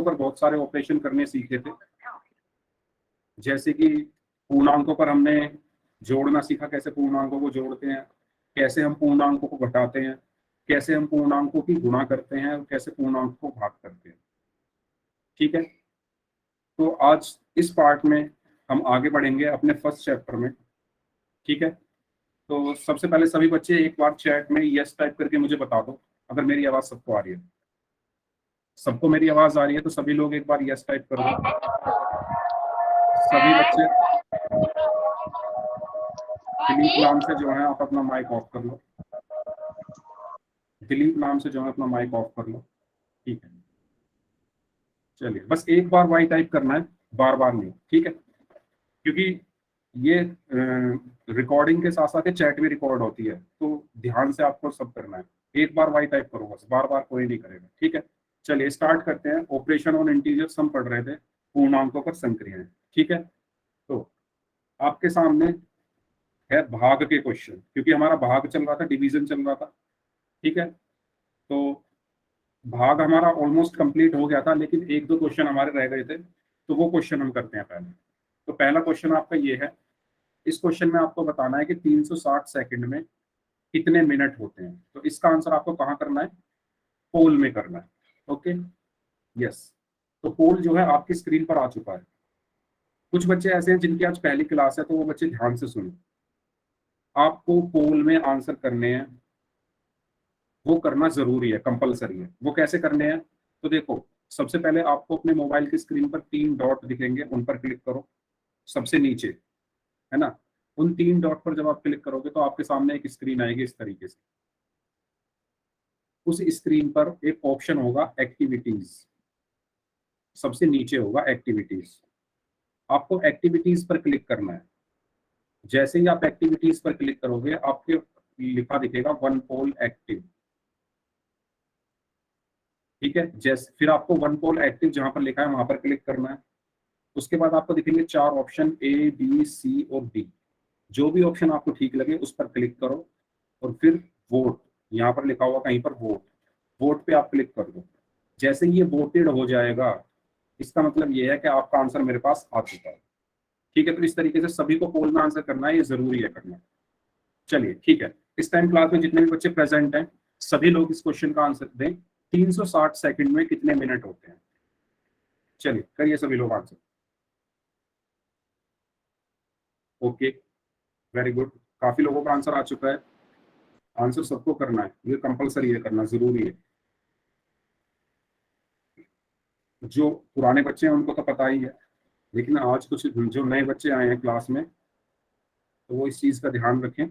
पर बहुत सारे ऑपरेशन करने सीखे थे, जैसे कि पूर्णांकों पर हमने जोड़ना सीखा, कैसे पूर्णांकों को जोड़ते हैं, कैसे हम पूर्णांकों को घटाते हैं, कैसे हम पूर्णांकों की गुणा करते हैं और कैसे पूर्णांकों को भाग करते हैं। ठीक है, तो आज इस पार्ट में हम आगे बढ़ेंगे अपने फर्स्ट चैप्टर में। ठीक है, तो सबसे पहले सभी बच्चे एक बार चैट में यस टाइप करके मुझे बता दो अगर मेरी आवाज सबको आ रही है। सबको मेरी आवाज आ रही है तो सभी लोग एक बार यस टाइप कर दो। सभी बच्चे दिलीप नाम से जो है आप अपना माइक ऑफ कर लो। दिलीप नाम से जो है अपना माइक ऑफ कर लो। ठीक है, चलिए बस एक बार वाई टाइप करना है, बार बार नहीं। ठीक है, क्योंकि ये रिकॉर्डिंग के साथ साथ चैट भी रिकॉर्ड होती है, तो ध्यान से आपको सब करना है। एक बार वाई टाइप करो बस, बार बार कोई नहीं करेगा। ठीक है, चलिए स्टार्ट करते हैं। ऑपरेशन ऑन इंटीजर्स हम पढ़ रहे थे, पूर्णांकों पर संक्रियाएं। ठीक है, तो आपके सामने है भाग के क्वेश्चन, क्योंकि हमारा भाग चल रहा था, डिवीजन चल रहा था। ठीक है, तो भाग हमारा ऑलमोस्ट कंप्लीट हो गया था, लेकिन एक दो क्वेश्चन हमारे रह गए थे, तो वो क्वेश्चन हम करते हैं पहले। तो पहला क्वेश्चन आपका ये है। इस क्वेश्चन में आपको बताना है कि 360 सेकंड में कितने मिनट होते हैं। तो इसका आंसर आपको कहाँ करना है? पोल में करना है। Okay, yes. तो पोल जो है आपकी स्क्रीन पर आ चुका है। कुछ बच्चे ऐसे हैं जिनकी आज पहली क्लास है, तो वो बच्चे ध्यान से सुने। आपको पोल में आंसर करने हैं, वो करना जरूरी है, कंपलसरी है। वो कैसे करने हैं? तो देखो, सबसे पहले आपको अपने मोबाइल की स्क्रीन पर 3 डॉट दिखेंगे, उन पर क्लिक करो, सबसे नीचे, है ना। उन 3 डॉट पर जब आप क्लिक करोगे तो आपके सामने एक स्क्रीन आएगी इस तरीके से। उस स्क्रीन पर एक ऑप्शन होगा एक्टिविटीज, सबसे नीचे होगा एक्टिविटीज। आपको एक्टिविटीज पर क्लिक करना है। जैसे ही आप एक्टिविटीज पर क्लिक करोगे, आपके लिखा दिखेगा वन पोल एक्टिव। ठीक है, जैसे फिर आपको वन पोल एक्टिव जहां पर लिखा है वहां पर क्लिक करना है। उसके बाद आपको दिखेंगे 4 ऑप्शन, ए बी सी और डी। जो भी ऑप्शन आपको ठीक लगे उस पर क्लिक करो, और फिर वोट, यहाँ पर लिखा हुआ कहीं पर वोट, वोट पे आप क्लिक कर दो। जैसे ही ये वोटेड हो जाएगा, इसका मतलब ये है कि आपका आंसर मेरे पास आ चुका है। ठीक है, तो इस तरीके से सभी को पोल में आंसर करना है, ये जरूरी है करना। चलिए ठीक है, इस टाइम क्लास में जितने भी बच्चे प्रेजेंट हैं, सभी लोग इस क्वेश्चन का आंसर दें। 360 सेकंड में कितने मिनट होते हैं? चलिए करिए सभी लोग आंसर। ओके, वेरी गुड, काफी लोगों का आंसर आ चुका है। आंसर सबको करना है, ये कंपलसरी है, करना जरूरी है। जो पुराने बच्चे हैं उनको तो पता ही है, लेकिन आज कुछ जो नए बच्चे आए हैं क्लास में, तो वो इस चीज का ध्यान रखें।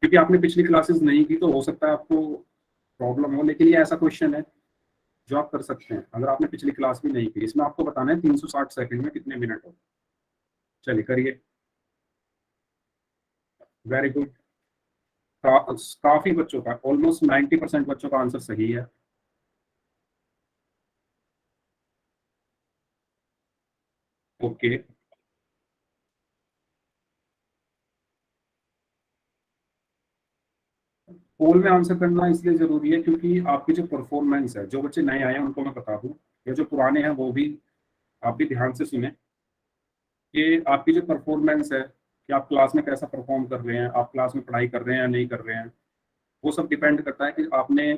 क्योंकि आपने पिछली क्लासेस नहीं की, तो हो सकता है आपको प्रॉब्लम हो, लेकिन ये ऐसा क्वेश्चन है जो आप कर सकते हैं अगर आपने पिछली क्लास भी नहीं की। इसमें आपको बताना है 360 सेकंड में कितने मिनट हो। चलिए करिए, वेरी गुड। काफी बच्चों का, ऑलमोस्ट 90% बच्चों का आंसर सही है। ओके, पोल में आंसर करना इसलिए जरूरी है क्योंकि आपकी जो परफॉर्मेंस है, जो बच्चे नए आए हैं उनको मैं बता दूं, या जो पुराने हैं वो भी, आप भी ध्यान से सुने कि आपकी जो परफॉर्मेंस है, कि आप क्लास में कैसा परफॉर्म कर रहे हैं, आप क्लास में पढ़ाई कर रहे हैं या नहीं कर रहे हैं, वो सब डिपेंड करता है कि आपने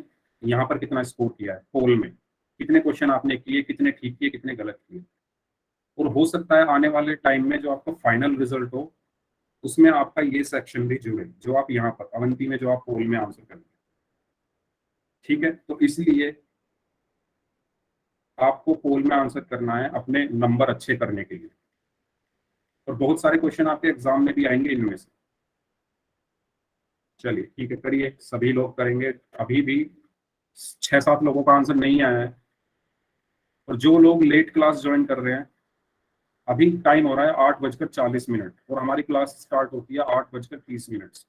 यहाँ पर कितना स्कोर किया है पोल में, कितने क्वेश्चन आपने किए, कितने ठीक किए, कितने गलत किए। और हो सकता है आने वाले टाइम में जो आपका फाइनल रिजल्ट हो, उसमें आपका ये सेक्शन भी जुड़े, जो आप यहाँ पर अवंती में जो आप पोल में आंसर करेंगे। ठीक है, तो इसलिए आपको पोल में आंसर करना है अपने नंबर अच्छे करने के लिए, और बहुत सारे क्वेश्चन आपके एग्जाम में भी आएंगे इनमें से। चलिए ठीक है, करिए, सभी लोग करेंगे। अभी भी 6-7 लोगों का आंसर नहीं आया है, और जो लोग लेट क्लास ज्वाइन कर रहे हैं, अभी टाइम हो रहा है 8:40 और हमारी क्लास स्टार्ट होती है 8:30 से।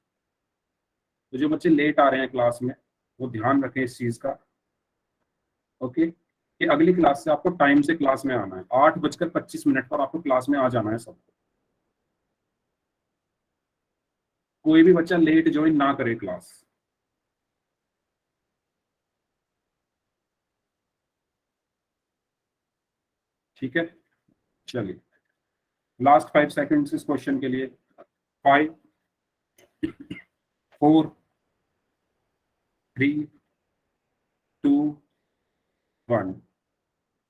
तो जो बच्चे लेट आ रहे हैं क्लास में, वो ध्यान रखें इस चीज का। ओके, कि अगली क्लास से आपको टाइम से क्लास में आना है, 8:25 पर आपको क्लास में आ जाना है सबको। कोई भी बच्चा लेट ज्वाइन ना करे क्लास। ठीक है, चलिए लास्ट 5 सेकंड्स इस क्वेश्चन के लिए। 5 4 3 2 1।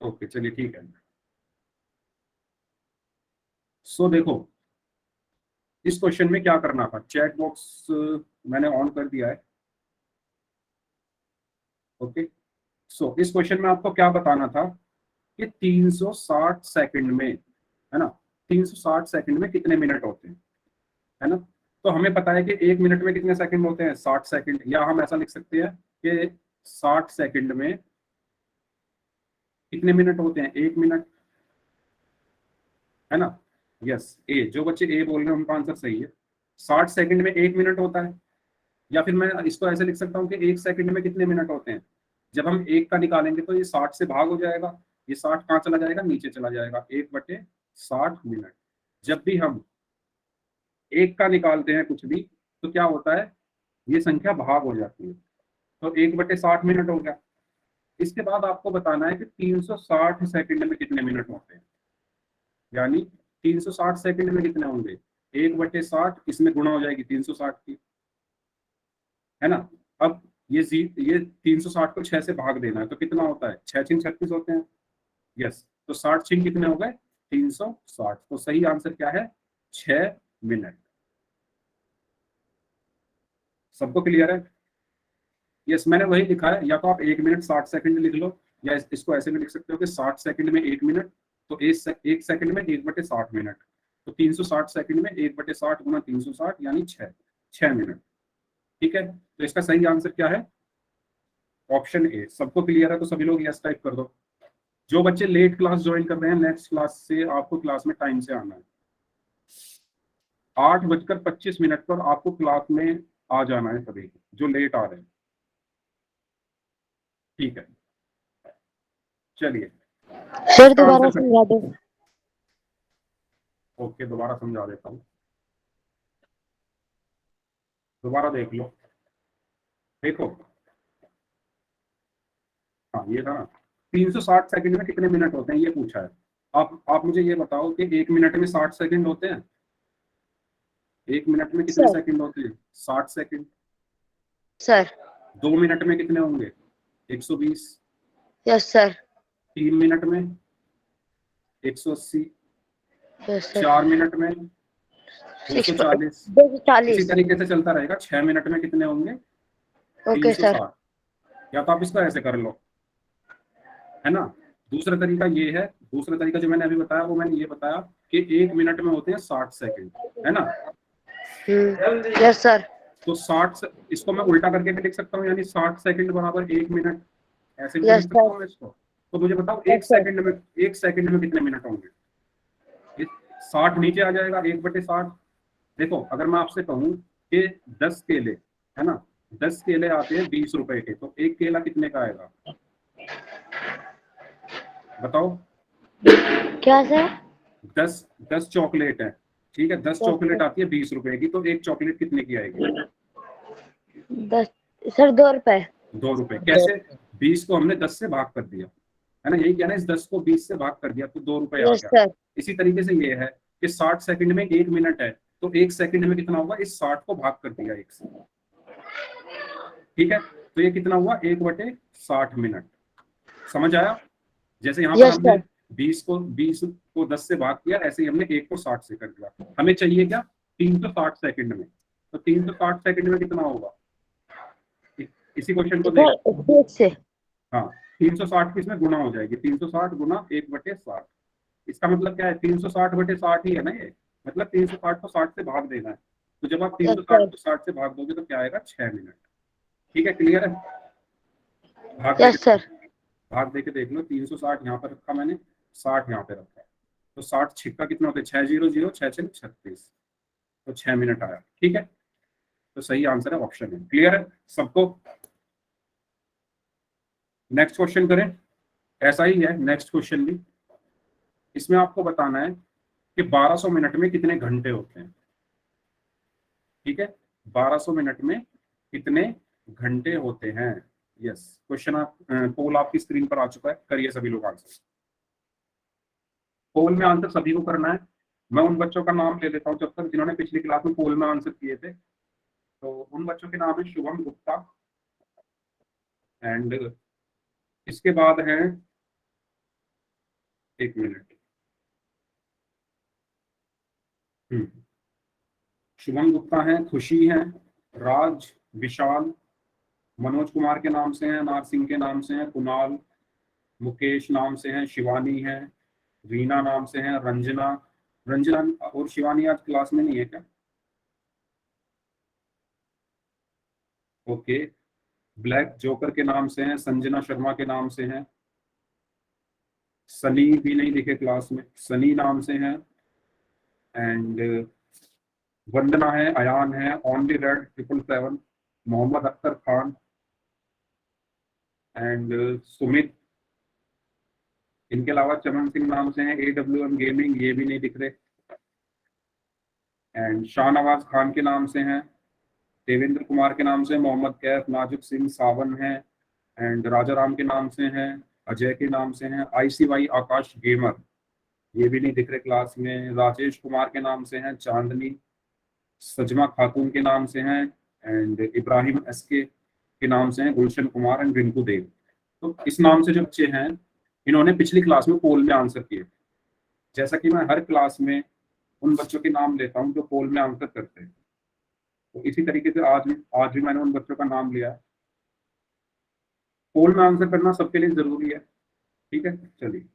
ओके चलिए ठीक है। सो देखो इस क्वेश्चन में क्या करना था, चैट बॉक्स मैंने ऑन कर दिया है। ओके, सो इस क्वेश्चन में आपको क्या बताना था कि 360 सेकंड में, है ना, 360 सेकंड में कितने मिनट होते हैं, है ना। तो हमें पता है कि 1 मिनट में कितने सेकंड होते हैं, 60 सेकंड, या हम ऐसा लिख सकते हैं कि 60 सेकंड में कितने मिनट होते हैं, 1 मिनट, है ना। यस, ए, जो बच्चे ए बोल रहे हैं उनका आंसर सही है। 60 सेकंड में 1 मिनट होता है। या फिर मैं इसको ऐसे लिख सकता हूँ कि 1 सेकंड में कितने मिनट होते हैं। जब हम 1 का निकालेंगे तो ये 60 से भाग हो जाएगा, ये 60 कहाँ चला जाएगा, नीचे चला जाएगा, 1/60 मिनट। जब भी हम 1 का निकालते हैं कुछ भी, तो क्या होता है, ये संख्या भाग हो जाती है, तो 1/60 मिनट हो गया। इसके बाद आपको बताना है कि 360 सेकंड में कितने मिनट होते हैं, यानी 360 सेकंड में कितने होंगे, 1/60, इसमें गुणा हो जाएगी 360 की, है ना। अब ये 360 को 6 से भाग देना है, तो कितना होता है, 6×6 = 36 होते हैं। यस, तो 60 कितने हो गए, 360। तो सही आंसर क्या है, 6 मिनट। सबको क्लियर है। यस, मैंने वही लिखा है, या तो आप 1 मिनट 60 सेकंड लिख लो, या इसको ऐसे भी लिख सकते हो कि 60 सेकंड में 1 मिनट, तो 1 सेकंड में 1/60 मिनट, तो 360 सेकंड में 1/60 गुना 360 यानी 6 मिनट। ठीक है, तो इसका सही आंसर क्या है, ऑप्शन ए। सबको क्लियर है तो सभी लोग यस टाइप कर दो। जो बच्चे लेट क्लास ज्वाइन कर रहे हैं, नेक्स्ट क्लास से आपको क्लास में टाइम से आना है। 8:25 पर आपको क्लास में आ जाना है, सभी जो लेट आ रहे हैं। ठीक है, चलिए सर इसका दोबारा आंसर कर, समझा दो। ओके दोबारा समझा देता हूँ, दोबारा देख लो। देखो, हाँ ये था ना, 360 सेकंड में कितने मिनट होते हैं ये पूछा है। आप मुझे ये बताओ कि 1 मिनट में 60 सेकंड होते हैं, 1 मिनट में कितने सर सेकंड होते हैं, 60 सेकंड। सर 2 मिनट में कितने होंगे, 120। यस सर 3 मिनट में 180। यस सर 4 मिनट में 240। इसी 240। तरीके से चलता रहेगा। 6 मिनट में कितने होंगे, ओके सर 360। या तो आप इसको ऐसे कर लो, है ना। दूसरा तरीका ये है, दूसरा तरीका जो मैंने अभी बताया वो मैंने ये बताया कि 1 मिनट में होते हैं 60 सेकंड, है ना। यस सर तो 60 इसको मैं उल्टा करके भी लिख सकता हूँ, यानी 60 सेकंड बराबर 1 मिनट, ऐसे भी तो यस लिख सकता सर हूँ मैं इसको। तो मुझे बताओ यस एक सर सेकंड में, 1 सेकंड में कितने मिनट होंगे, ये 60 नीचे आ जाएगा, 1/60। देखो अगर मैं आपसे कहूँ कि 10 केले, है ना, 10 केले आते हैं 20 रुपए के, तो एक केला कितने का आएगा, बताओ। क्या सर 10 चॉकलेट है, ठीक है, 10 यस चॉकलेट सर आती है 20 रुपए की, तो एक चॉकलेट कितने की आएगी, 10 सर 2 रुपए 2 रुपए। कैसे, 20 को हमने 10 से भाग कर दिया, है ना, यही क्या ना, इस 10 को 20 से भाग कर दिया तो 2 रुपए आ यस गया। सर इसी तरीके से ये है कि 60 सेकंड में 1 मिनट है, तो 1 सेकंड में कितना होगा, इस 60 को भाग कर दिया 1 से, ठीक है, तो ये कितना हुआ, 1/60 मिनट। समझ आया। जैसे यहाँ पर यस हमने सर 20 को 10 से भाग किया, ऐसे ही हमने 1 को 60 से कर दिया। हमें चाहिए क्या, 360 सेकंड में, तो 360 सेकंड में कितना होगा, इसी क्वेश्चन को देख। सर 1 से हाँ, 360 की इसमें गुणा हो जाएगी, 360 गुना 1/60। इसका मतलब क्या है, 360/60 ही है ना ये, मतलब 360 को 60 से भाग देना है। तो जब आप यस 360 सर को 60 से भाग दोगे तो क्या आएगा, 6 मिनट। ठीक है, क्लियर है। भाग दे के यस सर भाग दे के देख लो, 360 यहाँ पर रखा मैंने, 60 यहाँ पे रखा है, तो 60 छिक्का कितना होता है, 600, 6×6 = 36, तो 6 मिनट आया। ठीक है, तो सही आंसर है ऑप्शन है। क्लियर है सबको। नेक्स्ट क्वेश्चन करें, ऐसा ही है नेक्स्ट क्वेश्चन भी। इसमें आपको बताना है कि 1200 मिनट में कितने घंटे होते हैं। ठीक है, 1200 मिनट में कितने घंटे होते हैं। यस, क्वेश्चन आप पोल आपकी स्क्रीन पर आ चुका है, करिए सभी लोग आंसर। पोल में आंसर सभी को करना है। मैं उन बच्चों का नाम ले लेता हूँ जब तक जिन्होंने पिछली क्लास में पोल में आंसर किए थे। तो उन बच्चों के नाम है शुभम गुप्ता, एंड इसके बाद है, एक मिनट, शुभम गुप्ता है, खुशी है, राज, विशाल, मनोज कुमार के नाम से हैं, नार सिंह के नाम से हैं, कुणाल, मुकेश नाम से हैं, शिवानी है, रीना नाम से हैं, रंजना। रंजना और शिवानी आज क्लास में नहीं है क्या? ओके। ब्लैक जोकर के नाम से हैं, संजना शर्मा के नाम से हैं, सनी भी नहीं दिखे क्लास में, सनी नाम से हैं, एंड वंदना है, अयान है, only red 777, Mohammad Akhtar Khan, and Sumit. इनके अलावा चमन सिंह नाम से हैं, AWM गेमिंग, ये भी नहीं दिख रहे, एंड शाहनवाज खान के नाम से हैं, देवेंद्र कुमार के नाम से, मोहम्मद कैफ, नाजुक सिंह, सावन है, एंड राजा राम के नाम से हैं, अजय के नाम से हैं, ICY आकाश गेमर, ये भी नहीं दिख रहे क्लास में, राजेश कुमार के नाम से हैं, चांदनी, सजमा खातून के नाम से हैं, एंड इब्राहिम SK के नाम से हैं, गुलशन कुमार एंड रिंकू देव। तो इस नाम से जो बच्चे हैं इन्होंने पिछली क्लास में पोल में आंसर किए। जैसा कि मैं हर क्लास में उन बच्चों के नाम लेता हूं जो पोल में आंसर करते हैं, तो इसी तरीके से आज भी मैंने उन बच्चों का नाम लिया है। पोल में आंसर करना सबके लिए जरूरी है, ठीक है? चलिए,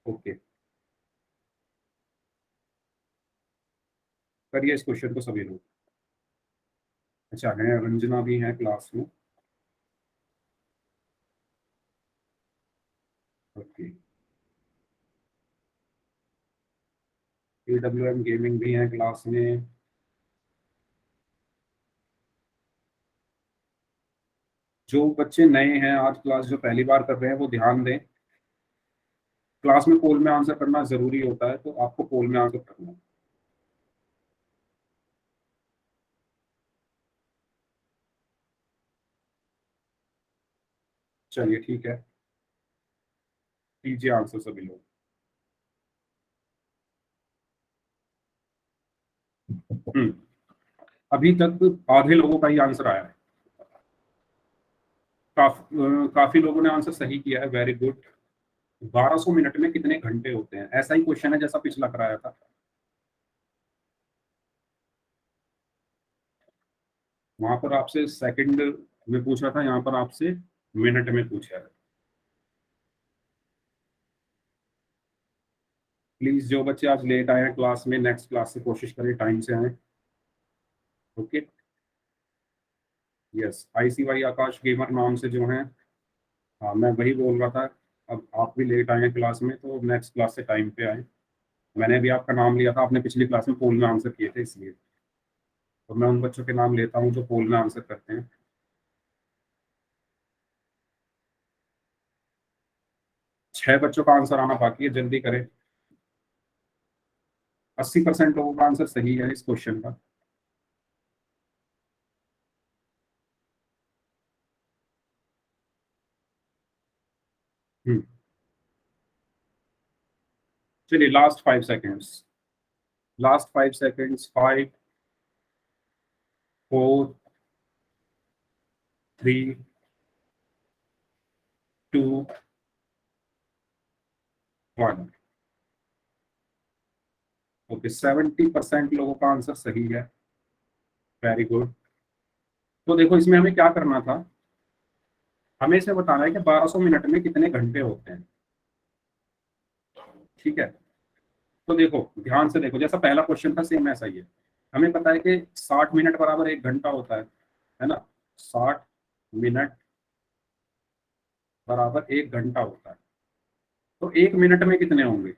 ओके, करिए इस क्वेश्चन को सभी लोग। अच्छा है, रंजना भी है क्लास में, ओके। AWM गेमिंग भी है क्लास में, जो बच्चे नए हैं आज क्लास जो पहली बार कर रहे हैं वो ध्यान दें, क्लास में पोल में आंसर करना जरूरी होता है, तो आपको पोल में आंसर करना है। चलिए ठीक है, कीजिए आंसर सभी लोग। अभी तक आधे लोगों का ही आंसर आया है, काफी लोगों ने आंसर सही किया है, वेरी गुड। 1200 मिनट में कितने घंटे होते हैं? ऐसा ही क्वेश्चन है जैसा पिछला कराया था। वहां पर आपसे सेकंड में पूछा था, यहाँ पर आपसे मिनट में पूछा है। प्लीज जो बच्चे आज लेट आए हैं क्लास में, नेक्स्ट क्लास से कोशिश करें टाइम से आए, ओके? यस, ICY आकाश गेमर नाम से जो है, हाँ मैं वही बोल रहा था। अब आप भी लेट आए हैं क्लास में, तो नेक्स्ट क्लास से टाइम पे आए। मैंने भी आपका नाम लिया था, आपने पिछली क्लास में पोल में आंसर किए थे, इसलिए तो मैं उन बच्चों के नाम लेता हूँ जो पोल में आंसर करते हैं। 6 बच्चों का आंसर आना बाकी है, जल्दी करें। 80% लोगों का आंसर सही है इस क्वेश्चन का। हम्म, चलिए last 5 seconds, last 5 seconds, 5, 4, 3, 2, 1। Okay, 70% लोगों का आंसर सही है, वेरी गुड। तो देखो इसमें हमें क्या करना था, हमें इसे बताना है कि 1200 मिनट में कितने घंटे होते हैं, ठीक है? तो देखो ध्यान से देखो, जैसा पहला क्वेश्चन था सेम ऐसा ही है। हमें पता है कि 60 मिनट बराबर 1 घंटा होता है ना? 60 मिनट बराबर 1 घंटा होता है। तो 1 मिनट में कितने होंगे?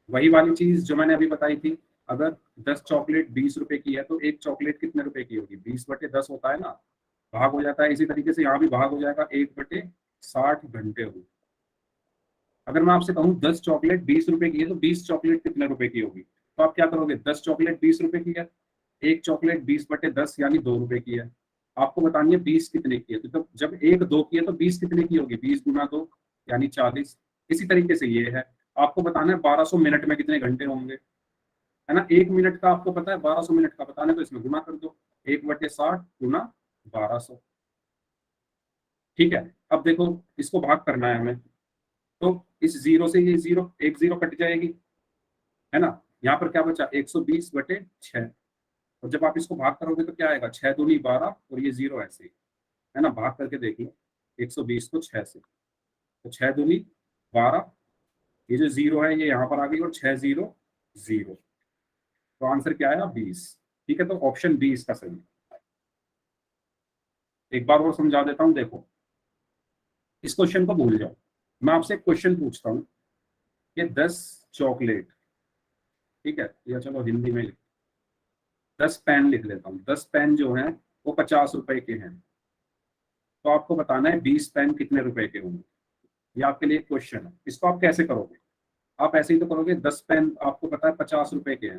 वही वाली चीज जो मैंने अभी बताई थी, अगर 10 चॉकलेट 20 रुपए की है तो एक चॉकलेट कितने रुपए की होगी? 20/10 होता है ना, भाग हो जाता है। इसी तरीके से यहाँ भी भाग हो जाएगा, 1/60 घंटे होगी। अगर मैं आपसे कहूँ 10 चॉकलेट 20 रुपए की है तो 20 चॉकलेट कितने रुपए की होगी? तो आप क्या करोगे? 10 चॉकलेट 20 रुपए की है, एक चॉकलेट 20/10 यानी 2 रुपए की है। आपको बतानी है 20 कितने की है, तो जब एक 2 की है तो 20 कितने की होगी? 20 × 2 यानी 40। इसी तरीके से ये है, आपको बताना है 1200 मिनट में कितने घंटे होंगे, है ना। 1 मिनट का आपको पता है, 1200 मिनट का बताना है, तो इसमें गुना कर दो, 1/60 गुना 1200। ठीक है, अब देखो इसको भाग करना है हमें, तो इस जीरो से ये जीरो, एक जीरो कट जाएगी, है ना। यहाँ पर क्या बचा, 120/6। और जब आप इसको भाग करोगे तो क्या आएगा, 6 दूनी 12, और ये जीरो ऐसे ही, है ना। भाग करके देख लो 120 को 6 से, तो 6 दूनी 12, ये जो जीरो है ये यहाँ पर आ गई, और 6 जीरो जीरो, तो आंसर क्या आया, 20। ठीक है, तो ऑप्शन 20 का सही है। एक बार और समझा देता हूँ, देखो इस क्वेश्चन को भूल जाओ, मैं आपसे एक क्वेश्चन पूछता हूँ कि 10 चॉकलेट, ठीक है, या चलो हिंदी में 10 पेन लिख लेता हूँ, 10 पेन जो हैं वो 50 रुपए के हैं, तो आपको बताना है 20 पेन कितने रुपए के होंगे। ये आपके लिए क्वेश्चन है, इसको आप कैसे करोगे, आप ऐसे ही तो करोगे, 10 पेन आपको पता है 50 रुपए के हैं,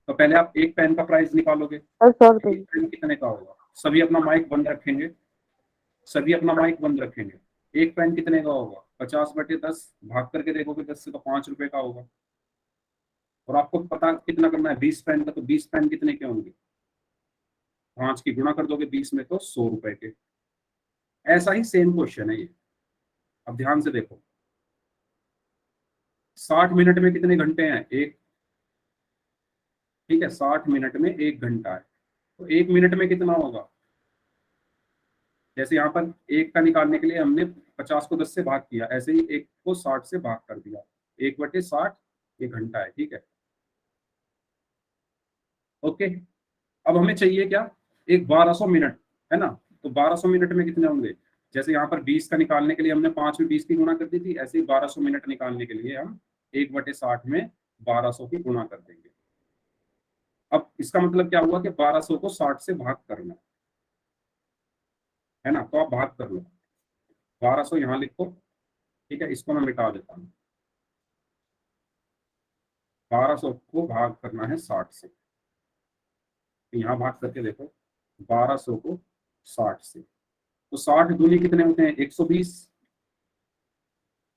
तो पहले आप एक पेन का प्राइस निकालोगे, सर 100 रुपए एक पेन कितने का होगा, सभी अपना माइक बंद रखेंगे, सभी अपना माइक बंद रखेंगे, एक पेन कितने का होगा, 50/10, भाग करके देखोगे 10 से तो 5 रुपए का होगा। और आपको पता कितना करना है, 20 पेन का, तो 20 पेन कितने के होंगे, 5 की गुणा कर दोगे 20 में, तो 100 रुपए के। ऐसा ही सेम क्वेश्चन है ये, अब ध्यान से देखो, 60 मिनट में कितने घंटे हैं, एक, ठीक है, 60 मिनट में 1 घंटा है, तो 1 मिनट में कितना होगा, जैसे यहाँ पर एक का निकालने के लिए हमने 50 को 10 से भाग किया, ऐसे ही एक को 60 से भाग कर दिया, 1/60 ये घंटा है, ठीक है। ओके, अब हमें चाहिए क्या, एक 1200 मिनट, है ना, तो 1200 मिनट में कितने होंगे, जैसे यहाँ पर 20 का निकालने के लिए हमने 5 में 20 की गुणा कर दी थी, ऐसे ही 1200 मिनट निकालने के लिए हम 1/60 में 1200 की गुणा कर देंगे। अब इसका मतलब क्या हुआ कि 1200 को 60 से भाग करना, है ना, तो आप भाग कर लो, 1200 यहाँ लिखो, ठीक है, इसको मैं मिटा देता हूँ, 1200 को भाग करना है 60 से, तो यहाँ भाग करके देखो 1200 को 60 से, तो 60 दूनी कितने होते हैं, 120,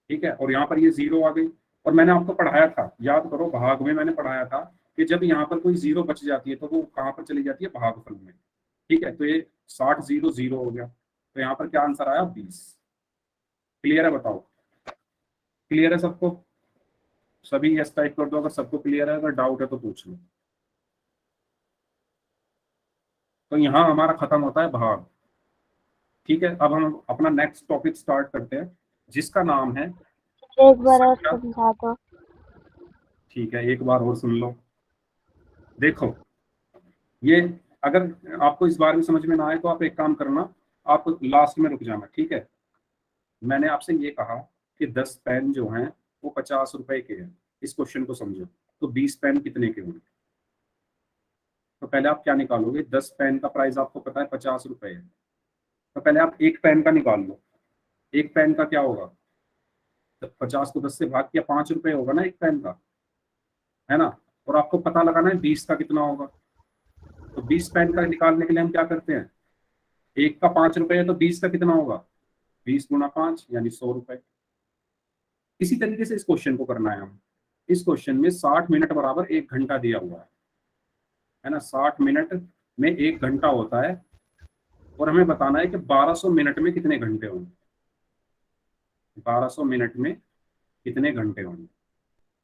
ठीक है, और यहाँ पर ये जीरो आ गई। और मैंने आपको पढ़ाया था, याद करो, भाग में मैंने पढ़ाया था कि जब यहाँ पर कोई जीरो बच जाती है तो वो कहाँ पर चली जाती है, भागफल में, ठीक है, तो ये 60 जीरो जीरो हो गया, तो यहाँ पर क्या आंसर आया, 20। क्लियर है, बताओ, क्लियर है सबको, सभी यस टाइप कर दो अगर सबको क्लियर है, अगर डाउट है तो पूछ लो। तो यहाँ हमारा खत्म होता है भाग। ठीक है, अब हम अपना नेक्स्ट टॉपिक स्टार्ट करते हैं, जिसका नाम है एक बार और संख्या। समझा दो। ठीक है, एक बार और सुन लो, देखो ये, अगर आपको इस बार भी समझ में ना आए तो आप एक काम करना, आप लास्ट में रुक जाना, ठीक है। मैंने आपसे ये कहा कि 10 पेन जो हैं वो 50 रुपए के हैं, इस क्वेश्चन को समझो, तो 20 पेन कितने के होंगे, तो पहले आप क्या निकालोगे, 10 पेन का प्राइस आपको पता है 50 रुपए है, तो पहले आप एक पेन का निकाल लो, एक पेन का क्या होगा, तो 50 को 10 से भाग किया, 5 रुपए होगा ना एक पेन का, है ना। और आपको पता लगाना है 20 का कितना होगा, तो 20 पेन का निकालने के लिए हम क्या करते हैं, एक का 5 रुपए है तो 20 का कितना होगा, 20 गुना 5 यानी 100 रुपए। इसी तरीके से इस क्वेश्चन को करना है हम, इस क्वेश्चन में 60 मिनट बराबर 1 घंटा दिया हुआ है ना, 60 मिनट में 1 घंटा होता है, और हमें बताना है कि 1200 मिनट में कितने घंटे होंगे, 1200 मिनट में कितने घंटे होंगे।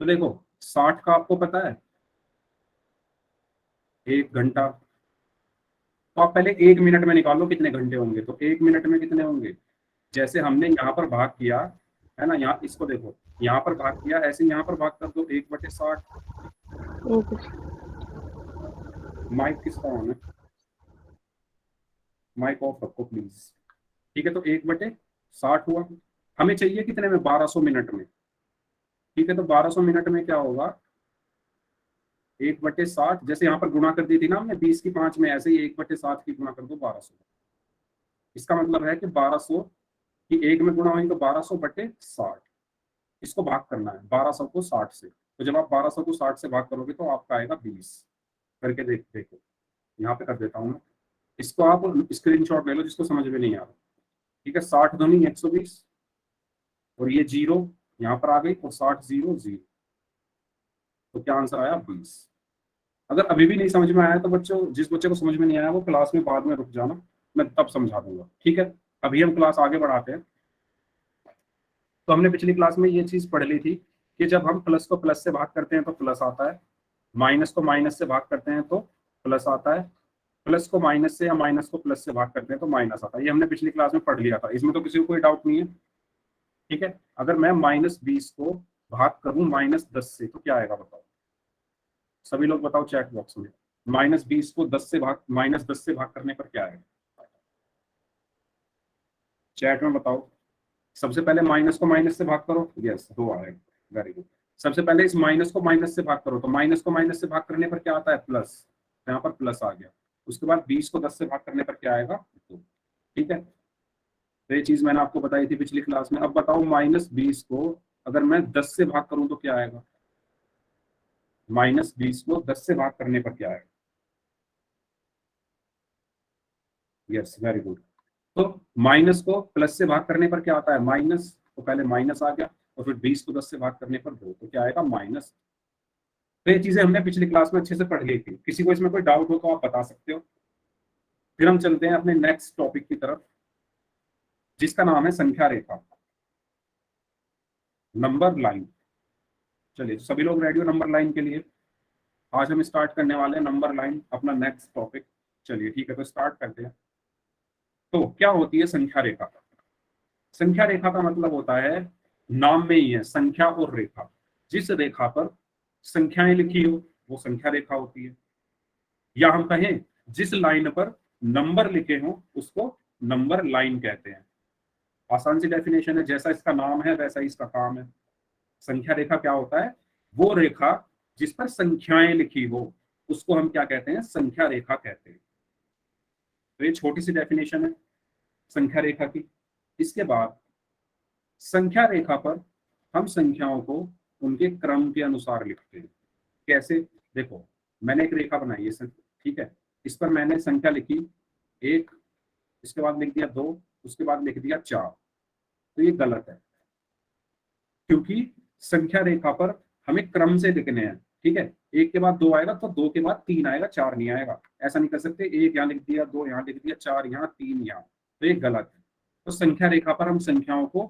तो देखो 60 का आपको पता है 1 घंटा, तो आप पहले 1 मिनट में निकाल लो कितने घंटे होंगे, तो 1 मिनट में कितने होंगे, जैसे हमने यहाँ पर भाग किया, है ना, यहाँ इसको देखो, यहाँ पर भाग किया, ऐसे यहाँ पर भाग कर दो 1/60। माइक किसका ऑन है, माइक ऑफ रखो प्लीज। ठीक है, तो 1/60 हुआ, हमें चाहिए कितने में, 1200 मिनट में, ठीक है, तो 1200 मिनट में क्या होगा, 1/60, जैसे यहाँ पर गुणा कर दी थी ना हमने 20 की 5 में, ऐसे ही 1/60 की गुणा कर दो 1200। इसका मतलब है कि 1200 की एक में गुणा हुई तो 1200/60, इसको भाग करना है 1200 को 60 से, तो जब आप 1200 को 60 से भाग करोगे तो आपका आएगा 20। करके देखो, यहाँ पे कर देता हूँ मैं, इसको आप स्क्रीनशॉट ले लो जिसको समझ में नहीं आ रहा। ठीक है, 60 दूनी 120, और ये जीरो, यहाँ पर आ गई और 60 0 0, तो क्या आंसर आया 20। अगर अभी भी नहीं समझ में आया तो बच्चों, जिस बच्चे को समझ में नहीं आया वो क्लास में बाद में रुक जाना, मैं तब समझा दूंगा, ठीक है। अभी हम क्लास आगे बढ़ाते हैं। तो हमने पिछली क्लास में ये चीज पढ़ ली थी कि जब हम प्लस को प्लस से भाग करते हैं तो प्लस आता है, माइनस को माइनस से भाग करते हैं तो प्लस आता है, प्लस को माइनस से या माइनस को प्लस से भाग करते हैं तो माइनस आता है। ये हमने पिछली क्लास में पढ़ लिया था, इसमें तो किसी को कोई डाउट नहीं है, ठीक है। अगर मैं -20 को भाग करूं -10 से तो क्या आएगा बताओ, सभी लोग बताओ चैट बॉक्स में। -20 को 10 से भाग, -10 से भाग करने पर क्या आएगा, चैट में बताओ। सबसे पहले माइनस को माइनस से भाग करो, यस 2 आएगा, वेरी गुड। सबसे पहले इस माइनस को माइनस से भाग करो, तो माइनस को माइनस से भाग करने पर क्या आता है, प्लस, यहाँ पर प्लस आ गया। उसके बाद 20 को 10 से भाग करने पर क्या आएगा, 2, ठीक है। तो ये चीज मैंने आपको बताई थी पिछली क्लास में। अब बताओ -20 को अगर मैं 10 से भाग करूं तो क्या आएगा, -20 को 10 से भाग करने पर क्या आएगा, यस वेरी गुड। तो माइनस को प्लस से भाग करने पर क्या आता है, माइनस, तो पहले माइनस आ गया और फिर 20 को 10 से भाग करने पर 2, तो क्या आएगा माइनस। तो ये चीजें हमने पिछली क्लास में अच्छे से पढ़ ली थी। किसी को इसमें कोई डाउट हो तो आप बता सकते हो। फिर हम चलते हैं अपने नेक्स्ट टॉपिक की तरफ, जिसका नाम है संख्या रेखा, नंबर लाइन। चलिए सभी लोग रेडी हो नंबर लाइन के लिए। आज हम स्टार्ट करने वाले हैं नंबर लाइन, अपना नेक्स्ट टॉपिक। चलिए ठीक है, तो स्टार्ट करते हैं। तो क्या होती है संख्या रेखा, संख्या रेखा का मतलब होता है, नाम में ही है संख्या और रेखा, जिस रेखा पर संख्याएं लिखी हो वो संख्या रेखा होती है, या हम कहें जिस लाइन पर नंबर लिखे हो उसको नंबर लाइन कहते हैं। आसान सी डेफिनेशन है, जैसा इसका नाम है वैसा ही इसका काम है। संख्या रेखा क्या होता है, वो रेखा जिस पर संख्याएं लिखी हो उसको हम क्या कहते हैं, संख्या रेखा कहते हैं। तो ये छोटी सी डेफिनेशन है संख्या रेखा की। इसके बाद संख्या रेखा पर हम संख्याओं को उनके क्रम के अनुसार लिखते हैं। कैसे, देखो मैंने एक रेखा बनाई है सर, ठीक है, इस पर मैंने संख्या लिखी 1, इसके बाद लिख दिया 2, उसके बाद लिख दिया 4, तो ये गलत है, क्योंकि संख्या रेखा पर हमें क्रम से लिखने हैं, ठीक है। 1 के बाद 2 आएगा तो 2 के बाद 3 आएगा, 4 नहीं आएगा। ऐसा नहीं कर सकते 1 यहाँ लिख दिया, 2 यहाँ लिख दिया, 4 यहाँ, 3 यहाँ, तो ये गलत है। तो संख्या रेखा पर हम संख्याओं को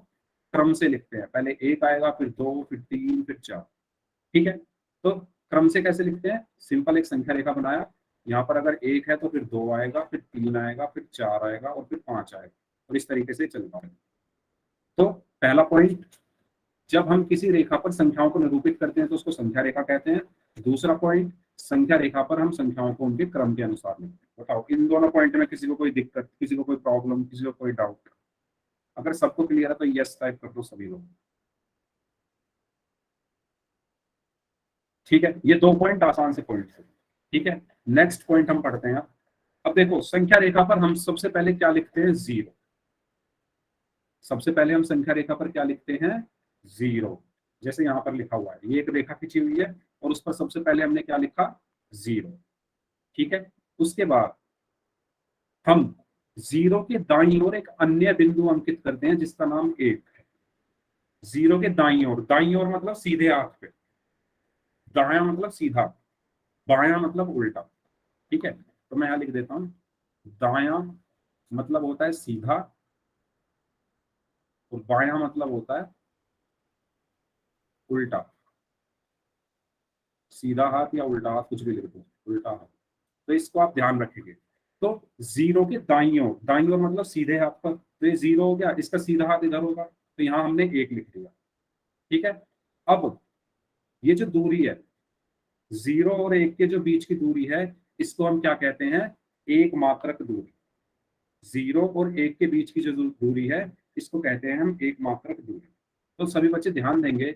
क्रम से लिखते हैं, पहले 1 आएगा, फिर 2, फिर 3, फिर 4, ठीक है। तो क्रम से कैसे लिखते हैं, सिंपल एक संख्या रेखा बनाया, यहाँ पर अगर 1 है तो फिर 2 आएगा, फिर 3 आएगा, फिर 4 आएगा और फिर 5 आएगा, और इस तरीके से चलता है। तो पहला पॉइंट, जब हम किसी रेखा पर संख्याओं को निरूपित करते हैं तो उसको संख्या रेखा कहते हैं। दूसरा पॉइंट, संख्या रेखा पर हम संख्याओं को उनके क्रम के अनुसार लिखते हैं। बताओ इन दोनों पॉइंट में किसी को कोई दिक्कत, किसी को कोई प्रॉब्लम, किसी को कोई डाउट? अगर सबको क्लियर है तो यस टाइप कर दो सभी लोग, ठीक है। ये 2 पॉइंट आसान से पॉइंट है, ठीक है। नेक्स्ट पॉइंट हम पढ़ते हैं। अब देखो संख्या रेखा पर हम सबसे पहले क्या लिखते हैं, 0। सबसे पहले हम संख्या रेखा पर क्या लिखते हैं, 0। जैसे यहाँ पर लिखा हुआ है, ये एक रेखा खींची हुई है और उस पर सबसे पहले हमने क्या लिखा, 0, ठीक है। उसके बाद हम 0 के दाईं ओर एक अन्य बिंदु अंकित करते हैं जिसका नाम 1 है। 0 के दाईं ओर, दाईं ओर मतलब सीधे हाथ पे, दायां मतलब सीधा, बायां मतलब उल्टा, ठीक है। तो मैं यहाँ लिख देता हूँ, दायां मतलब होता है सीधा और बायां मतलब होता है उल्टा। सीधा हाथ या उल्टा हाथ कुछ भी लिख दो, उल्टा हाथ, तो इसको आप ध्यान रखेंगे। तो 0 के दाईं ओर, दाईं ओर मतलब सीधे हाथ पर, तो ये 0 हो गया, इसका सीधा हाथ इधर होगा, तो यहाँ हमने 1 लिख दिया, ठीक है। अब ये जो दूरी है 0 और 1 के जो बीच की दूरी है, इसको हम क्या कहते हैं, एक मात्रक दूरी। 0 और 1 के बीच की जो दूरी है इसको कहते हैं हम एक मात्रक दूरी। तो सभी बच्चे ध्यान देंगे,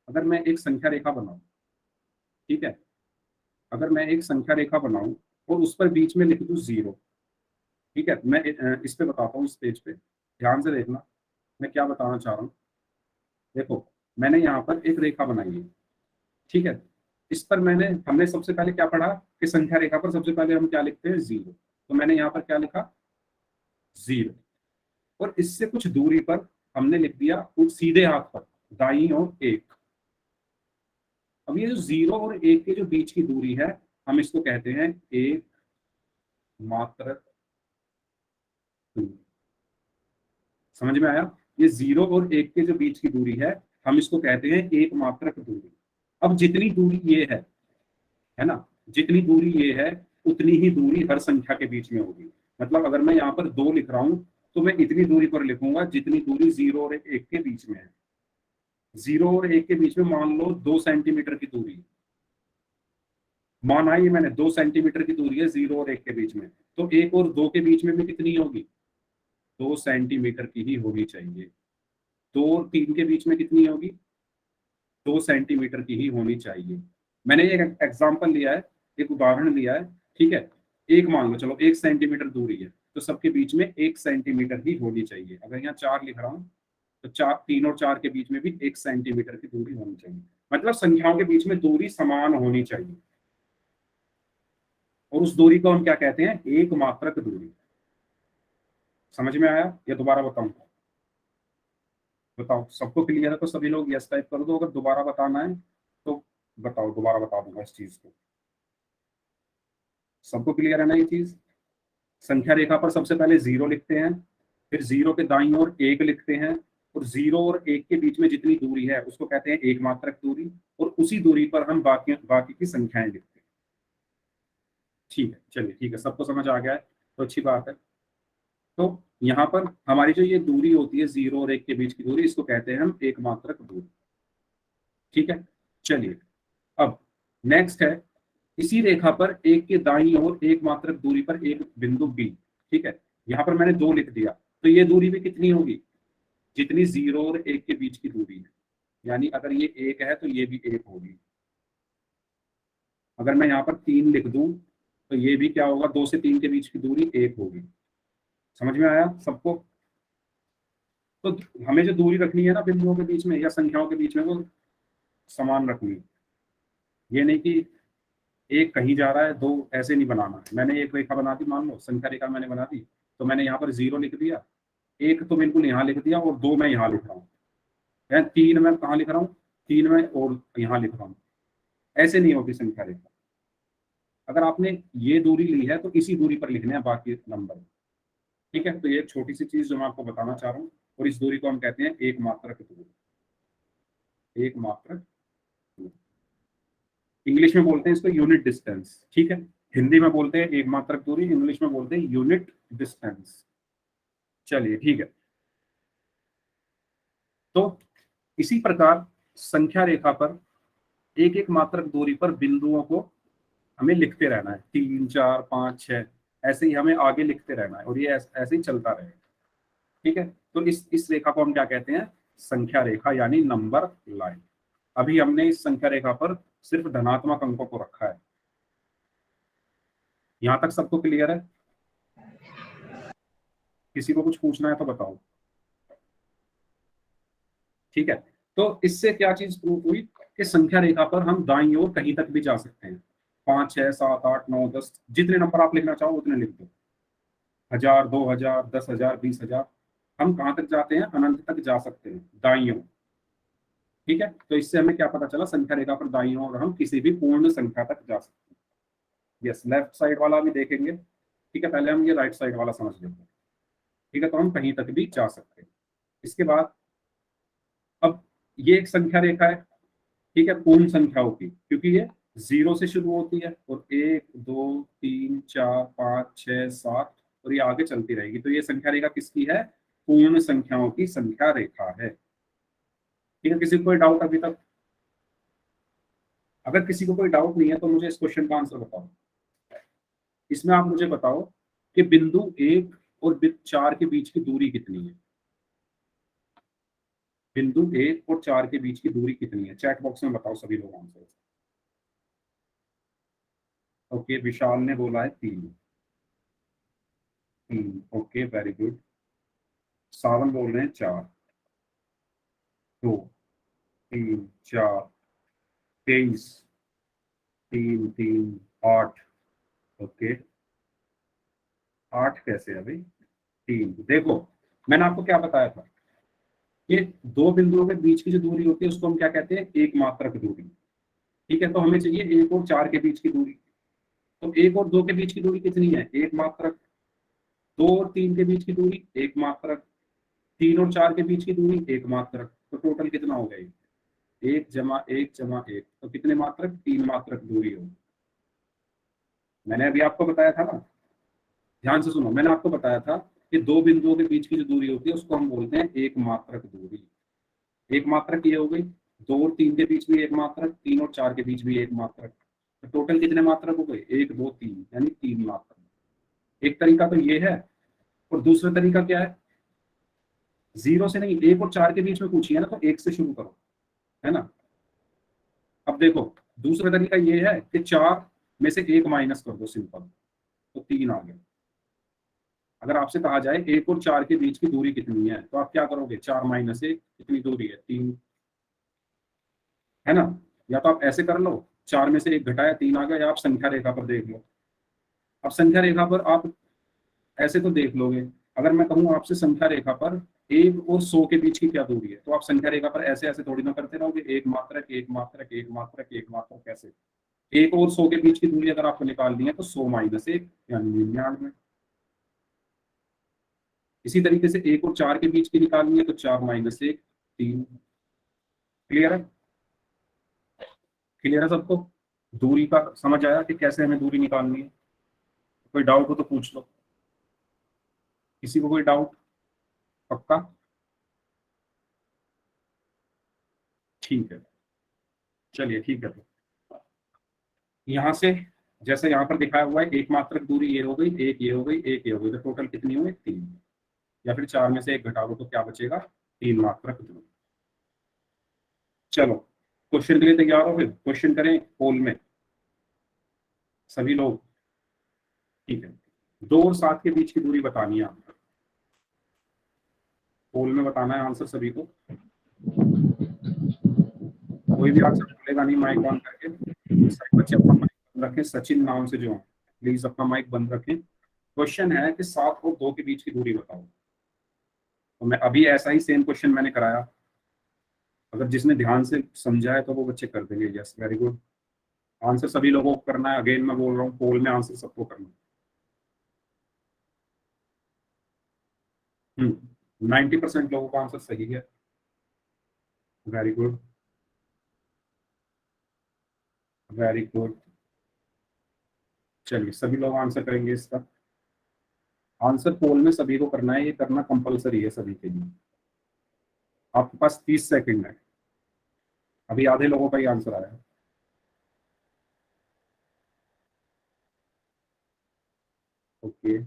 अगर मैं एक संख्या रेखा बनाऊं, ठीक है, अगर मैं एक संख्या रेखा बनाऊं और उस पर बीच में लिख दूं 0, ठीक है। मैं इस पे बताता हूँ, इस पेज पे ध्यान से देखना मैं क्या बताना चाह रहा हूँ। देखो मैंने यहाँ पर एक रेखा बनाई है, ठीक है। इस पर हमने सबसे पहले क्या पढ़ा कि संख्या रेखा पर सबसे पहले हम क्या लिखते हैं, 0। तो मैंने यहाँ पर क्या लिखा, 0, और इससे कुछ दूरी पर हमने लिख दिया सीधे हाथ पर दाईं ओर 1। अब ये जो 0 और 1 के जो बीच की दूरी है, हम इसको कहते हैं एक मात्रक दूरी। समझ में आया? ये 0 और 1 के जो बीच की दूरी है, हम इसको कहते हैं एक मात्रक दूरी। अब जितनी दूरी ये है ना, जितनी दूरी ये है उतनी ही दूरी हर संख्या के बीच में होगी। मतलब अगर मैं यहाँ पर 2 लिख रहा हूं तो मैं इतनी दूरी पर लिखूंगा जितनी दूरी 0 और 1 के बीच में है। 0 और 1 के बीच में मान लो 2 सेंटीमीटर की दूरी, माना ये मैंने 2 सेंटीमीटर की दूरी है 0 और 1 के बीच में, तो 1 और 2 के बीच में भी कितनी होगी? 2 सेंटीमीटर की ही होनी चाहिए। 2 और 3 के बीच में कितनी होगी? 2 सेंटीमीटर की ही होनी चाहिए। मैंने एक एग्जांपल लिया है, एक उदाहरण लिया है, ठीक है। एक मान लो, चलो 1 सेंटीमीटर दूरी है तो सबके बीच में 1 सेंटीमीटर ही होनी चाहिए। अगर यहाँ 4 लिख रहा हूँ तो 3 और 4 के बीच में भी 1 सेंटीमीटर की दूरी होनी चाहिए। मतलब संख्याओं के बीच में दूरी समान होनी चाहिए, और उस दूरी को हम क्या कहते हैं? एक मात्रक दूरी। समझ में आया? या दोबारा बताऊं? बताओ, सबको क्लियर है तो सभी लोग यस टाइप कर दो। अगर दोबारा बताना है तो बताओ, दोबारा बता दूंगा इस चीज को। सबको क्लियर है ना ये चीज? संख्या रेखा पर सबसे पहले 0 लिखते हैं, फिर 0 के दाईं ओर 1 लिखते हैं, और 0 और 1 के बीच में जितनी दूरी है उसको कहते हैं एक मात्रक दूरी, और उसी दूरी पर हम बाकी बाकी की संख्याएं लिखते हैं। ठीक है, चलिए ठीक है, सबको समझ आ गया है तो अच्छी बात है। तो यहाँ पर हमारी जो ये दूरी होती है 0 और 1 के बीच की दूरी, इसको कहते हैं हम एक मात्रक दूरी। ठीक है, चलिए अब नेक्स्ट है, इसी रेखा पर 1 के दाईं ओर एक मात्रक दूरी पर एक बिंदु बी। ठीक है, यहाँ पर मैंने 2 लिख दिया, तो ये दूरी भी कितनी होगी? जितनी 0 और 1 के बीच की दूरी है। यानी अगर ये 1 है तो ये भी 1 होगी। अगर मैं यहाँ पर 3 लिख दूं तो ये भी क्या होगा? 2 से 3 के बीच की दूरी 1 होगी। समझ में आया सबको? तो हमें जो दूरी रखनी है ना बिंदुओं के बीच में या संख्याओं के बीच में, वो समान रखनी है। ये नहीं कि एक कहीं जा रहा है, 2 ऐसे नहीं बनाना है। मैंने एक रेखा बना दी, मान लो संख्या रेखा मैंने बना दी, तो मैंने यहाँ पर 0 लिख दिया, 1 तो बिल्कुल यहाँ लिख दिया, और 2 मैं यहाँ लिख रहा हूँ, 3 मैं कहाँ लिख रहा हूँ? 3 में और यहाँ लिख रहा हूँ। ऐसे नहीं होती संख्या रेखा। अगर आपने ये दूरी ली है तो इसी दूरी पर लिखने हैं बाकी नंबर। ठीक है, तो ये एक छोटी सी चीज जो मैं आपको बताना चाह रहा हूँ, और इस दूरी को हम कहते हैं एक मात्रक दूरी। एक मात्रक दूरी, इंग्लिश में बोलते हैं इसको यूनिट डिस्टेंस। ठीक है, हिंदी में बोलते हैं एक मात्रक दूरी, इंग्लिश में बोलते हैं यूनिट डिस्टेंस। चलिए ठीक है, तो इसी प्रकार संख्या रेखा पर एक एक मात्रक दूरी पर बिंदुओं को हमें लिखते रहना है, 3 4 5 6, ऐसे ही हमें आगे लिखते रहना है, और ये ऐसे ही चलता रहेगा। ठीक है, तो इस रेखा को हम क्या कहते हैं? संख्या रेखा, यानी नंबर लाइन। अभी हमने इस संख्या रेखा पर सिर्फ धनात्मक अंकों को रखा है। यहां तक सबको क्लियर है? किसी को कुछ पूछना है तो बताओ। ठीक है, तो इससे क्या चीज प्रूव हुई कि संख्या रेखा पर हम दाईं ओर कहीं तक भी जा सकते हैं। 5 6 7 8 9 10, जितने नंबर आप लिखना चाहो उतने लिख दो। 1000 2000 10,000 20,000, हम कहाँ तक जाते हैं? अनंत तक जा सकते हैं दाईं ओर। ठीक है, तो इससे हमें क्या पता चला? संख्या रेखा पर दाईं ओर हम किसी भी पूर्ण संख्या तक जा सकते हैं। यस, लेफ्ट साइड वाला भी देखेंगे। ठीक है, पहले हम ये राइट साइड वाला समझ लेते हैं। ठीक है, तो हम कहीं तक भी जा सकते हैं। इसके बाद अब ये एक संख्या रेखा है, ठीक है, पूर्ण संख्याओं की, क्योंकि ये 0 से शुरू होती है, और 1 2 3 4 5 6 7, और ये आगे चलती रहेगी। तो ये संख्या रेखा किसकी है? पूर्ण संख्याओं की संख्या रेखा है। ठीक है, किसी को कोई डाउट अभी तक? अगर किसी को कोई डाउट नहीं है तो मुझे इस क्वेश्चन का आंसर बताओ। इसमें आप मुझे बताओ कि बिंदु 1 और बिंदु 4 के बीच की दूरी कितनी है? बिंदु 1 और 4 के बीच की दूरी कितनी है? चैट बॉक्स में बताओ सभी लोग आंसर। ओके, विशाल ने बोला है 3। Okay, very good. सावन बोल रहे हैं 4। 2 3 4 23 3 3 8। ओके, 8 कैसे है भाई? 3, देखो मैंने आपको क्या बताया था कि दो बिंदुओं के बीच की जो दूरी होती है उसको हम क्या कहते हैं, एक मात्रक दूरी। ठीक है, तो हमें चाहिए एक और चार के बीच की दूरी। तो एक और दो के बीच की दूरी कितनी है, एक मात्रक। दो और तीन के बीच की दूरी एक मात्रक। तीन और चार के बीच की दूरी एक मात्रक। तो टोटल कितना हो गया, एक जमा एक जमा एक, तो कितने मात्रक, तीन मात्रक दूरी हो। मैंने अभी आपको बताया था ना, ध्यान से सुनो, मैंने आपको बताया था कि दो बिंदुओं के बीच की जो दूरी होती है उसको हम बोलते हैं एक मात्रक दूरी। एक मात्रक ये हो गई, दो और तीन के बीच भी एक मात्रक, तीन और चार के बीच भी एक मात्रक। तो टोटल कितने मात्रक हो गए, एक दो तीन, यानी तीन मात्रक। एक तरीका तो ये है, और दूसरा तरीका क्या है, जीरो से नहीं, एक और चार के बीच में पूछिए ना तो एक से शुरू करो, है ना। अब देखो, दूसरा तरीका ये है कि चार में से एक माइनस कर दो, सिंपल, तो तीन आ गया। अगर आपसे कहा जाए एक और चार के बीच की दूरी कितनी है, तो आप क्या करोगे, चार माइनस एक, कितनी दूरी है, तीन, है ना। या तो आप ऐसे कर लो, चार में से एक घटाया तीन आ गया, या आप संख्या रेखा पर देख लो। अब संख्या रेखा पर आप ऐसे तो देख लोगे, अगर मैं कहूँ आपसे संख्या रेखा पर एक और सौ के बीच की क्या दूरी है, तो आप संख्या रेखा पर ऐसे ऐसे थोड़ी ना करते रहोगे, एक मात्रक एक मात्रक एक मात्रक एक मात्रक, कैसे। एक और सौ के बीच की दूरी अगर आपको निकालनी है तो सौ माइनस एक, यानी 99। इसी तरीके से एक और चार के बीच की निकालनी है तो चार माइनस एक, तीन। क्लियर है, क्लियर है सबको, दूरी का समझ आया कि कैसे हमें दूरी निकालनी है। कोई डाउट हो तो पूछ लो, किसी को कोई डाउट, पक्का, ठीक है, चलिए ठीक है। तो यहाँ से जैसे यहाँ पर दिखाया हुआ है, एक मात्रक दूरी ये हो गई, एक ये हो गई, एक ये हो गई, तो टोटल कितनी हुई, तीन। या फिर चार में से एक घटा दो तो क्या बचेगा, तीन मात्रक दूरी। चलो, क्वेश्चन के लिए तैयार हो, फिर क्वेश्चन करें पोल में सभी लोग। ठीक है, दो और सात के बीच की दूरी बतानी है आपको, पोल में बताना है आंसर सभी को। कोई भी आंसर बोलेगा नहीं माइक ऑन करके, सभी बच्चे अपना माइक बंद रखें, सचिन नाम से जो है प्लीज अपना माइक बंद रखें। क्वेश्चन है कि सात और दो के बीच की दूरी बताओ। तो मैं अभी ऐसा ही सेम क्वेश्चन मैंने कराया, अगर जिसने ध्यान से समझा है तो वो बच्चे कर देंगे, यस वेरी गुड। आंसर सभी लोगों को करना है, अगेन मैं बोल रहा हूँ, पोल में आंसर सबको करना है। 90% लोगों का आंसर सही है, वेरी गुड, वेरी गुड। चलिए सभी लोग आंसर करेंगे इसका, आंसर पोल में सभी को करना है, ये करना कंपलसरी है सभी के लिए। आपके पास 30 सेकंड है, अभी आधे लोगों का ही आंसर आया है। ओके,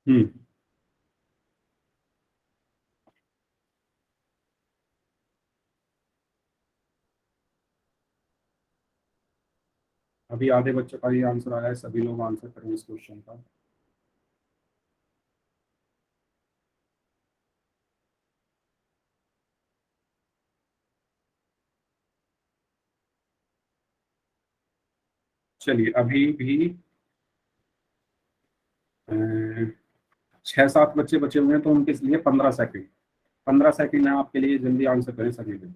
हम्म, अभी आधे बच्चों का ही आंसर आया है, सभी लोग आंसर करेंगे इस क्वेश्चन का। चलिए अभी भी 6-7 बच्चे बचे हुए हैं, तो उनके लिए 15 सेकंड, 15 सेकंड है आपके लिए, जल्दी आंसर करें सभी लोग।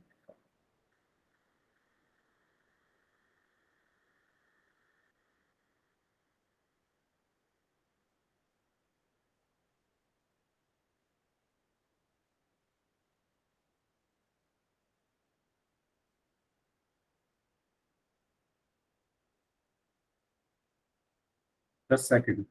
दस सेकंड,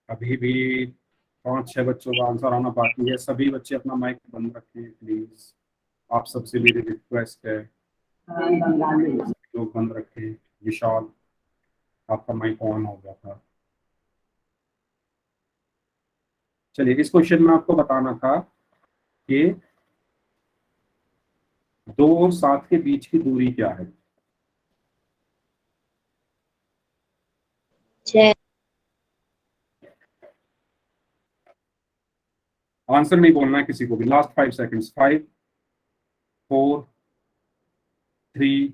अभी भी 5-6 बच्चों का आंसर आना बाकी है, सभी बच्चे अपना माइक बंद रखें प्लीज, आप सबसे मेरी रिक्वेस्ट है, लोग बंद रखें। विशाल, आपका माइक ऑन हो गया था। चलिए इस क्वेश्चन में आपको बताना था कि दो और सात के बीच की दूरी क्या है। छः। आंसर नहीं बोलना है किसी को भी। Last 5 seconds. 5 4 3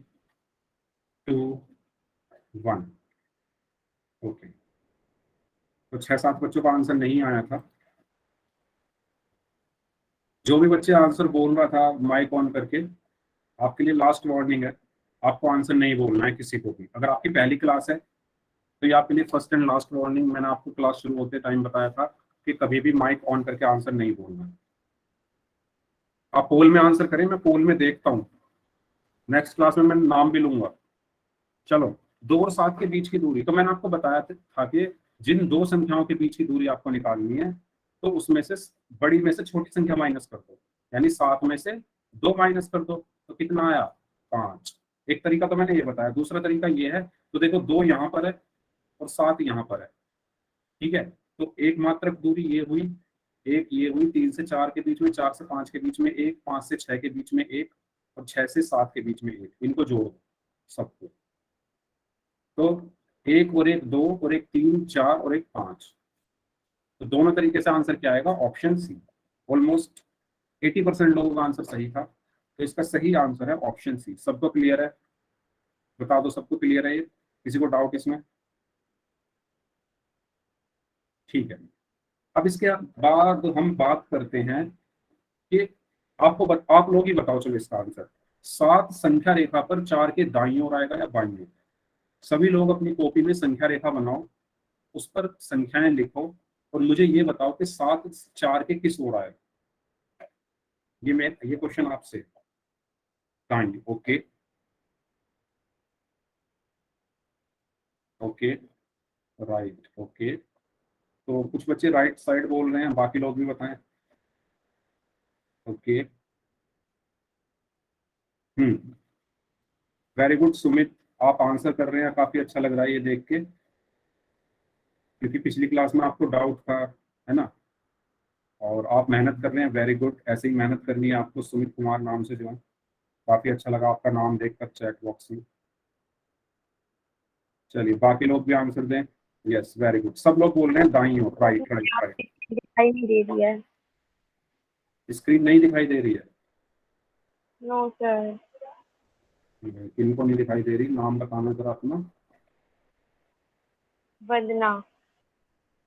2 1। ओके, तो 6-7 बच्चों का आंसर नहीं आया था। जो भी बच्चे आंसर बोल रहा था माइक ऑन करके, आपके लिए लास्ट वार्निंग है, आपको आंसर नहीं बोलना है किसी को भी। अगर आपकी पहली क्लास है तो ये आपके लिए फर्स्ट एंड लास्ट वार्निंग। मैंने आपको क्लास शुरू होते टाइम बताया था कि कभी भी माइक ऑन करके आंसर नहीं बोलना है। आप पोल में आंसर करें, मैं पोल में देखता हूँ, नेक्स्ट क्लास में मैं नाम भी लूंगा। चलो, 2 और 7 के बीच की दूरी, तो मैंने आपको बताया था कि जिन दो संख्याओं के बीच की दूरी आपको निकालनी है, तो उसमें से बड़ी में से छोटी संख्या माइनस कर दो, यानी 7 में से 2 माइनस कर दो, तो कितना आया? 5। एक तरीका तो मैंने ये बताया। दूसरा तरीका ये है, तो देखो 2 यहाँ पर है और 7 यहाँ पर है, ठीक है, तो एक मात्रक दूरी ये हुई, एक ये हुई, 3 से 4 के बीच में, 4 से 5 के बीच में एक, 5 से 6 के बीच में एक, और 6 से 7 के बीच में एक। इनको जोड़ दो सबको, तो एक और एक 2 और एक 3 4 और एक 5। तो दोनों तरीके से आंसर क्या आएगा? Option C. ऑलमोस्ट 80% लोगों का आंसर सही था, तो इसका सही आंसर है ऑप्शन सी। सबको क्लियर है? बता दो, सबको क्लियर है ये? किसी को डाउट इसमें? ठीक है। अब इसके बाद हम बात करते हैं कि आप लोग ही बताओ, चलो इसका आंसर। 7 संख्या रेखा पर 4 के दाईं ओर आएगा या बाईं ओर? सभी लोग अपनी कॉपी में संख्या रेखा बनाओ, उस पर संख्याएं लिखो, और मुझे ये बताओ कि 7 4 के किस ओर आएगा। ये क्वेश्चन आपसे। दाईं, ओके ओके, राइट, ओके। तो कुछ बच्चे राइट साइड बोल रहे हैं, बाकी लोग भी बताएं। ओके, वेरी गुड सुमित, आप आंसर कर रहे हैं, काफी अच्छा लग रहा है ये देख के, क्योंकि पिछली क्लास में आपको डाउट था, है ना, और आप मेहनत कर रहे हैं। वेरी गुड, ऐसे ही मेहनत करनी है आपको। सुमित कुमार नाम से जो है, काफी अच्छा लगा आपका नाम देखकर चैट बॉक्स में। चलिए, बाकी लोग भी आंसर दें। यस, वेरी गुड, सब लोग बोल रहे हैं दाईं ओर। Right right right. दिखाई नहीं दे रही है। स्क्रीन नहीं दिखाई दे रही है? No sir. किनको नहीं दिखाई दे रही? नाम बताना जरा अपना। वंदना।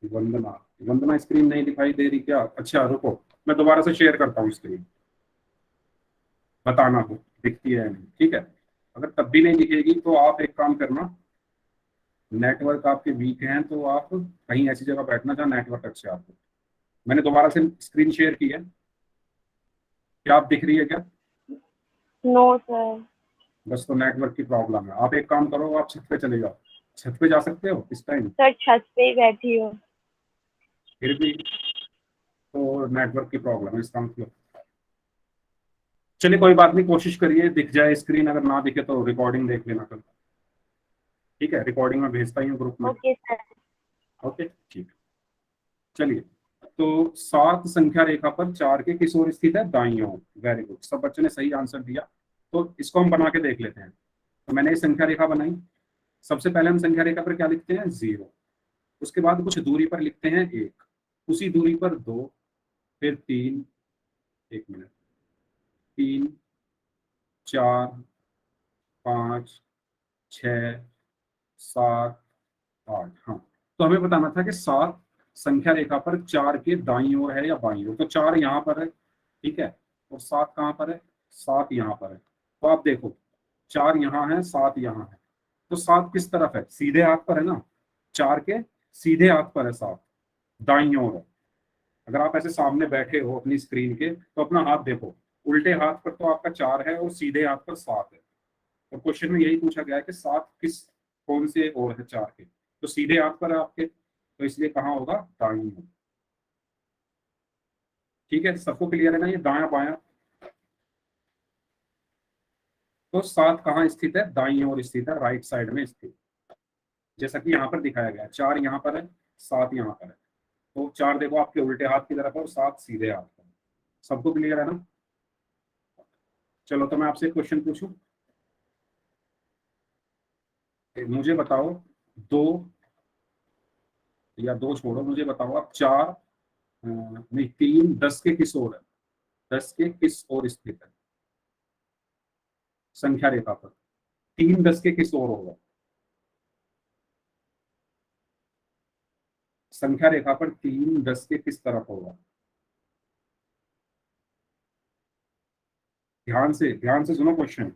वंदना। वंदना, स्क्रीन नहीं दिखाई दे रही क्या? अच्छा रुको, मैं दोबारा से शेयर करता हूँ स्क्रीन, बताना हो दिखती है या नहीं, ठीक है। अगर तब भी नहीं दिखेगी तो आप एक काम करना, नेटवर्क आपके वीक हैं तो आप कहीं ऐसी जगह बैठना जहाँ नेटवर्क अच्छे आपको। मैंने दोबारा से स्क्रीन शेयर की है, क्या आप दिख रही है क्या? No sir. बस, तो नेटवर्क की प्रॉब्लम है। आप एक काम करो, आप छत पे चले जाओ। छत पे जा सकते हो इस टाइम? सर छत पे ही बैठी हूँ। फिर भी तो नेटवर्क की प्रॉब्लम है इसका मतलब। चलिए कोई बात नहीं, कोशिश करिए दिख जाए स्क्रीन, अगर ना दिखे तो रिकॉर्डिंग देख लेना कल, ठीक है? रिकॉर्डिंग में भेजता ही हूँ ग्रुप में। Okay sir. ओके, ठीक है। चलिए, तो 7 संख्या रेखा पर 4 के किस ओर स्थित है? दाईं ओर। वेरी गुड, सब बच्चों ने सही आंसर दिया। तो इसको हम बना के देख लेते हैं। तो मैंने ये संख्या रेखा बनाई। सबसे पहले हम संख्या रेखा पर क्या लिखते हैं? 0। उसके बाद कुछ दूरी पर लिखते हैं 1, उसी दूरी पर 2, फिर 3, 1 मिनट, 3 4 5 6 7 8। हाँ, तो हमें बताना था कि 7 संख्या रेखा पर 4 के दाईं ओर है या बाईं ओर। तो 4 यहाँ पर है, ठीक है, और 7 कहाँ पर है? 7 यहाँ पर है। तो आप देखो, 4 यहाँ है, 7 यहाँ है, तो 7 किस तरफ है? सीधे हाथ पर है ना, 4 के सीधे हाथ पर है 7, दाईं ओर है। अगर आप ऐसे सामने बैठे हो अपनी स्क्रीन के, तो अपना हाथ देखो, उल्टे हाथ पर तो आपका 4 है और सीधे हाथ पर 7 है। तो क्वेश्चन में यही पूछा गया है कि 7 किस, कौन से ओर है 4 के? तो सीधे हाथ पर है आपके, तो इसलिए कहाँ होगा? दाईं ओर। ठीक है, सबको क्लियर है ना ये दाया बाया? तो 7 कहाँ स्थित है? दाईं ओर स्थित है, राइट साइड में स्थित, जैसा कि यहाँ पर दिखाया गया है। 4 यहाँ पर है, 7 यहाँ पर है। तो 4 देखो आपके उल्टे हाथ की तरफ है और 7 सीधे हाथ पर। सबको क्लियर है ना? चलो, तो मैं आपसे एक क्वेश्चन पूछूं, मुझे बताओ, दो, या दो छोड़ो, मुझे बताओ आप, 4 नहीं, 3 10 के किस ओर है, 10 के किस ओर स्थित है संख्या रेखा पर, 3 10 के किस ओर होगा संख्या रेखा पर, 3 10 के किस तरफ होगा। ध्यान से सुनो क्वेश्चन।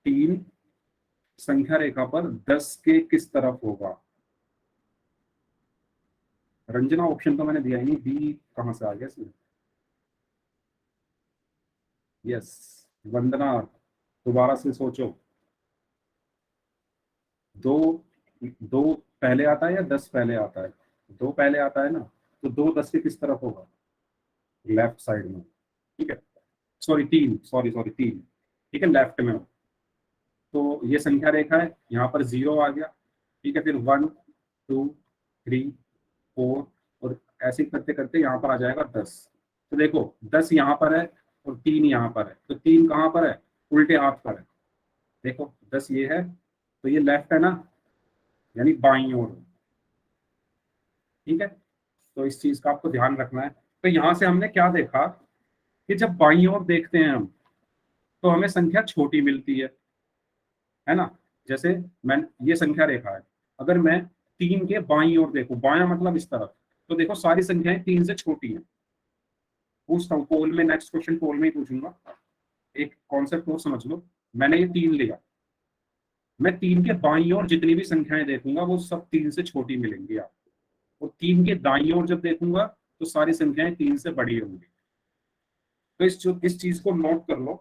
3 संख्या रेखा पर 10 के किस तरफ होगा। रंजना, ऑप्शन तो मैंने दिया ही नहीं, बी कहां से आ गया इसमें। यस, वंदना, दोबारा से सोचो। दो, दो पहले आता है या 10 पहले आता है। 2 पहले आता है ना, तो 2 10 के किस तरफ होगा, लेफ्ट साइड में। ठीक है, सॉरी 3, सॉरी 3, ठीक है, लेफ्ट में हो। तो ये संख्या रेखा है, यहाँ पर 0 आ गया। ठीक है, फिर 1 2 3 4, और ऐसे करते करते यहाँ पर आ जाएगा 10। तो देखो 10 यहाँ पर है और 3 यहाँ पर है, तो 3 कहाँ पर है, उल्टे हाथ पर है। देखो 10 ये है, तो ये लेफ्ट है ना, यानी बाईं ओर। ठीक है, तो इस चीज का आपको ध्यान रखना है। तो यहाँ से हमने क्या देखा कि जब बाईं ओर देखते हैं हम, तो हमें संख्या छोटी मिलती है ना। जैसे मैं, ये संख्या रेखा है, अगर मैं 3 के बाईं ओर देखूं, बायां मतलब इस तरफ, तो देखो सारी संख्याएं 3 से छोटी हैं। पूछता हूँ पोल में, नेक्स्ट क्वेश्चन पोल में ही पूछूंगा। एक कॉन्सेप्ट और समझ लो। मैंने ये 3 लिया, मैं 3 के बाईं ओर जितनी भी संख्याएं देखूंगा वो सब 3 से छोटी मिलेंगी आपको, और 3 के दाईं ओर जब देखूंगा तो सारी संख्याएं 3 से बड़ी होंगी। तो इस चीज को नोट कर लो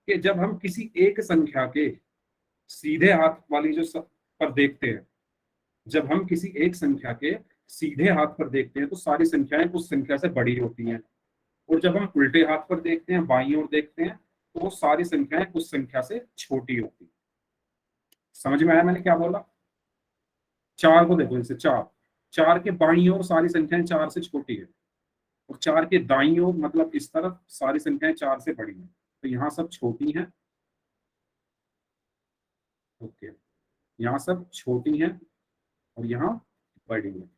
कि जब हम किसी एक संख्या के सीधे हाथ वाली पर देखते हैं, जब हम किसी एक संख्या के सीधे हाथ पर देखते हैं तो सारी संख्याएं उस संख्या से बड़ी होती हैं, और जब हम उल्टे हाथ पर देखते हैं, बाईं ओर देखते हैं, तो वो सारी संख्याएं उस संख्या से छोटी होती हैं। समझ में आया मैंने क्या बोला। 4 को देखो, जैसे 4, 4 के बाईं ओर सारी संख्याएं 4 से छोटी है, और 4 के दाईं ओर मतलब इस तरफ सारी संख्याएं 4 से बड़ी हैं, तो यहाँ सब छोटी हैं। ओके, यहाँ सब छोटी हैं और यहाँ बड़ी हैं।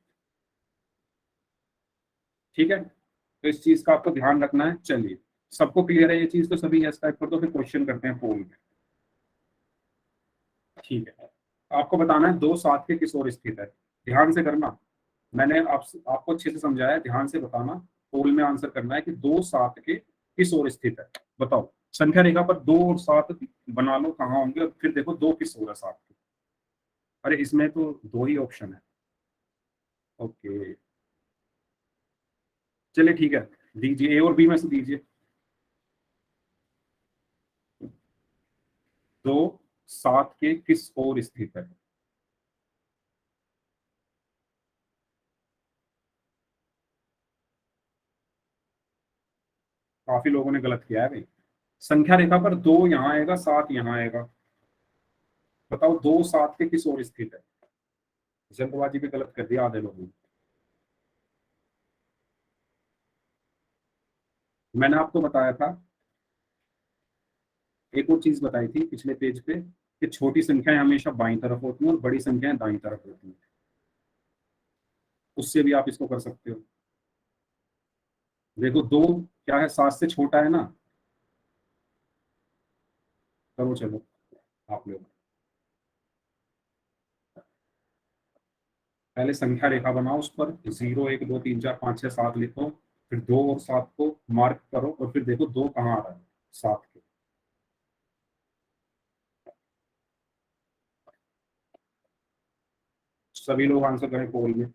ठीक है, तो इस चीज का आपको ध्यान रखना है। चलिए, सबको क्लियर है ये चीज, तो सभी यस टाइप कर दो, फिर क्वेश्चन करते हैं पोल में। ठीक है, आपको बताना है 2 7 के किस ओर स्थित है। ध्यान से करना, मैंने आपको अच्छे से समझाया, ध्यान से बताना। पोल में आंसर करना है कि 2 7 के किस ओर स्थित है। बताओ, संख्या रेखा पर 2 और 7 बना लो, कहाँ होंगे, और फिर देखो 2 किस ओर है 7 के। अरे इसमें तो 2 ही ऑप्शन है। ओके, चलिए ठीक है, दीजिए, ए और बी में से दीजिए। 2 7 के किस ओर स्थित है। काफी लोगों ने गलत किया है भाई। संख्या रेखा पर 2 यहाँ आएगा, 7 यहाँ आएगा। बताओ 2 7 के किस ओर स्थित है। जल्दबाजी में गलत कर दिया आधे लोगों ने। मैंने आपको बताया था, एक और चीज बताई थी पिछले पेज पे, कि छोटी संख्याएं हमेशा बाईं तरफ होती हैं और बड़ी संख्याएं दाईं तरफ होती हैं। उससे भी आप इसको कर सकते हो। देखो 2 क्या है, 7 से छोटा है ना। करो चलो आप लोग, पहले संख्या रेखा बनाओ, उस पर 0 1 2 3 4 5 6 7 लिखो, फिर 2 और 7 को मार्क करो, और फिर देखो 2 कहाँ आ रहा है 7 के। सभी लोग आंसर करें पोल में।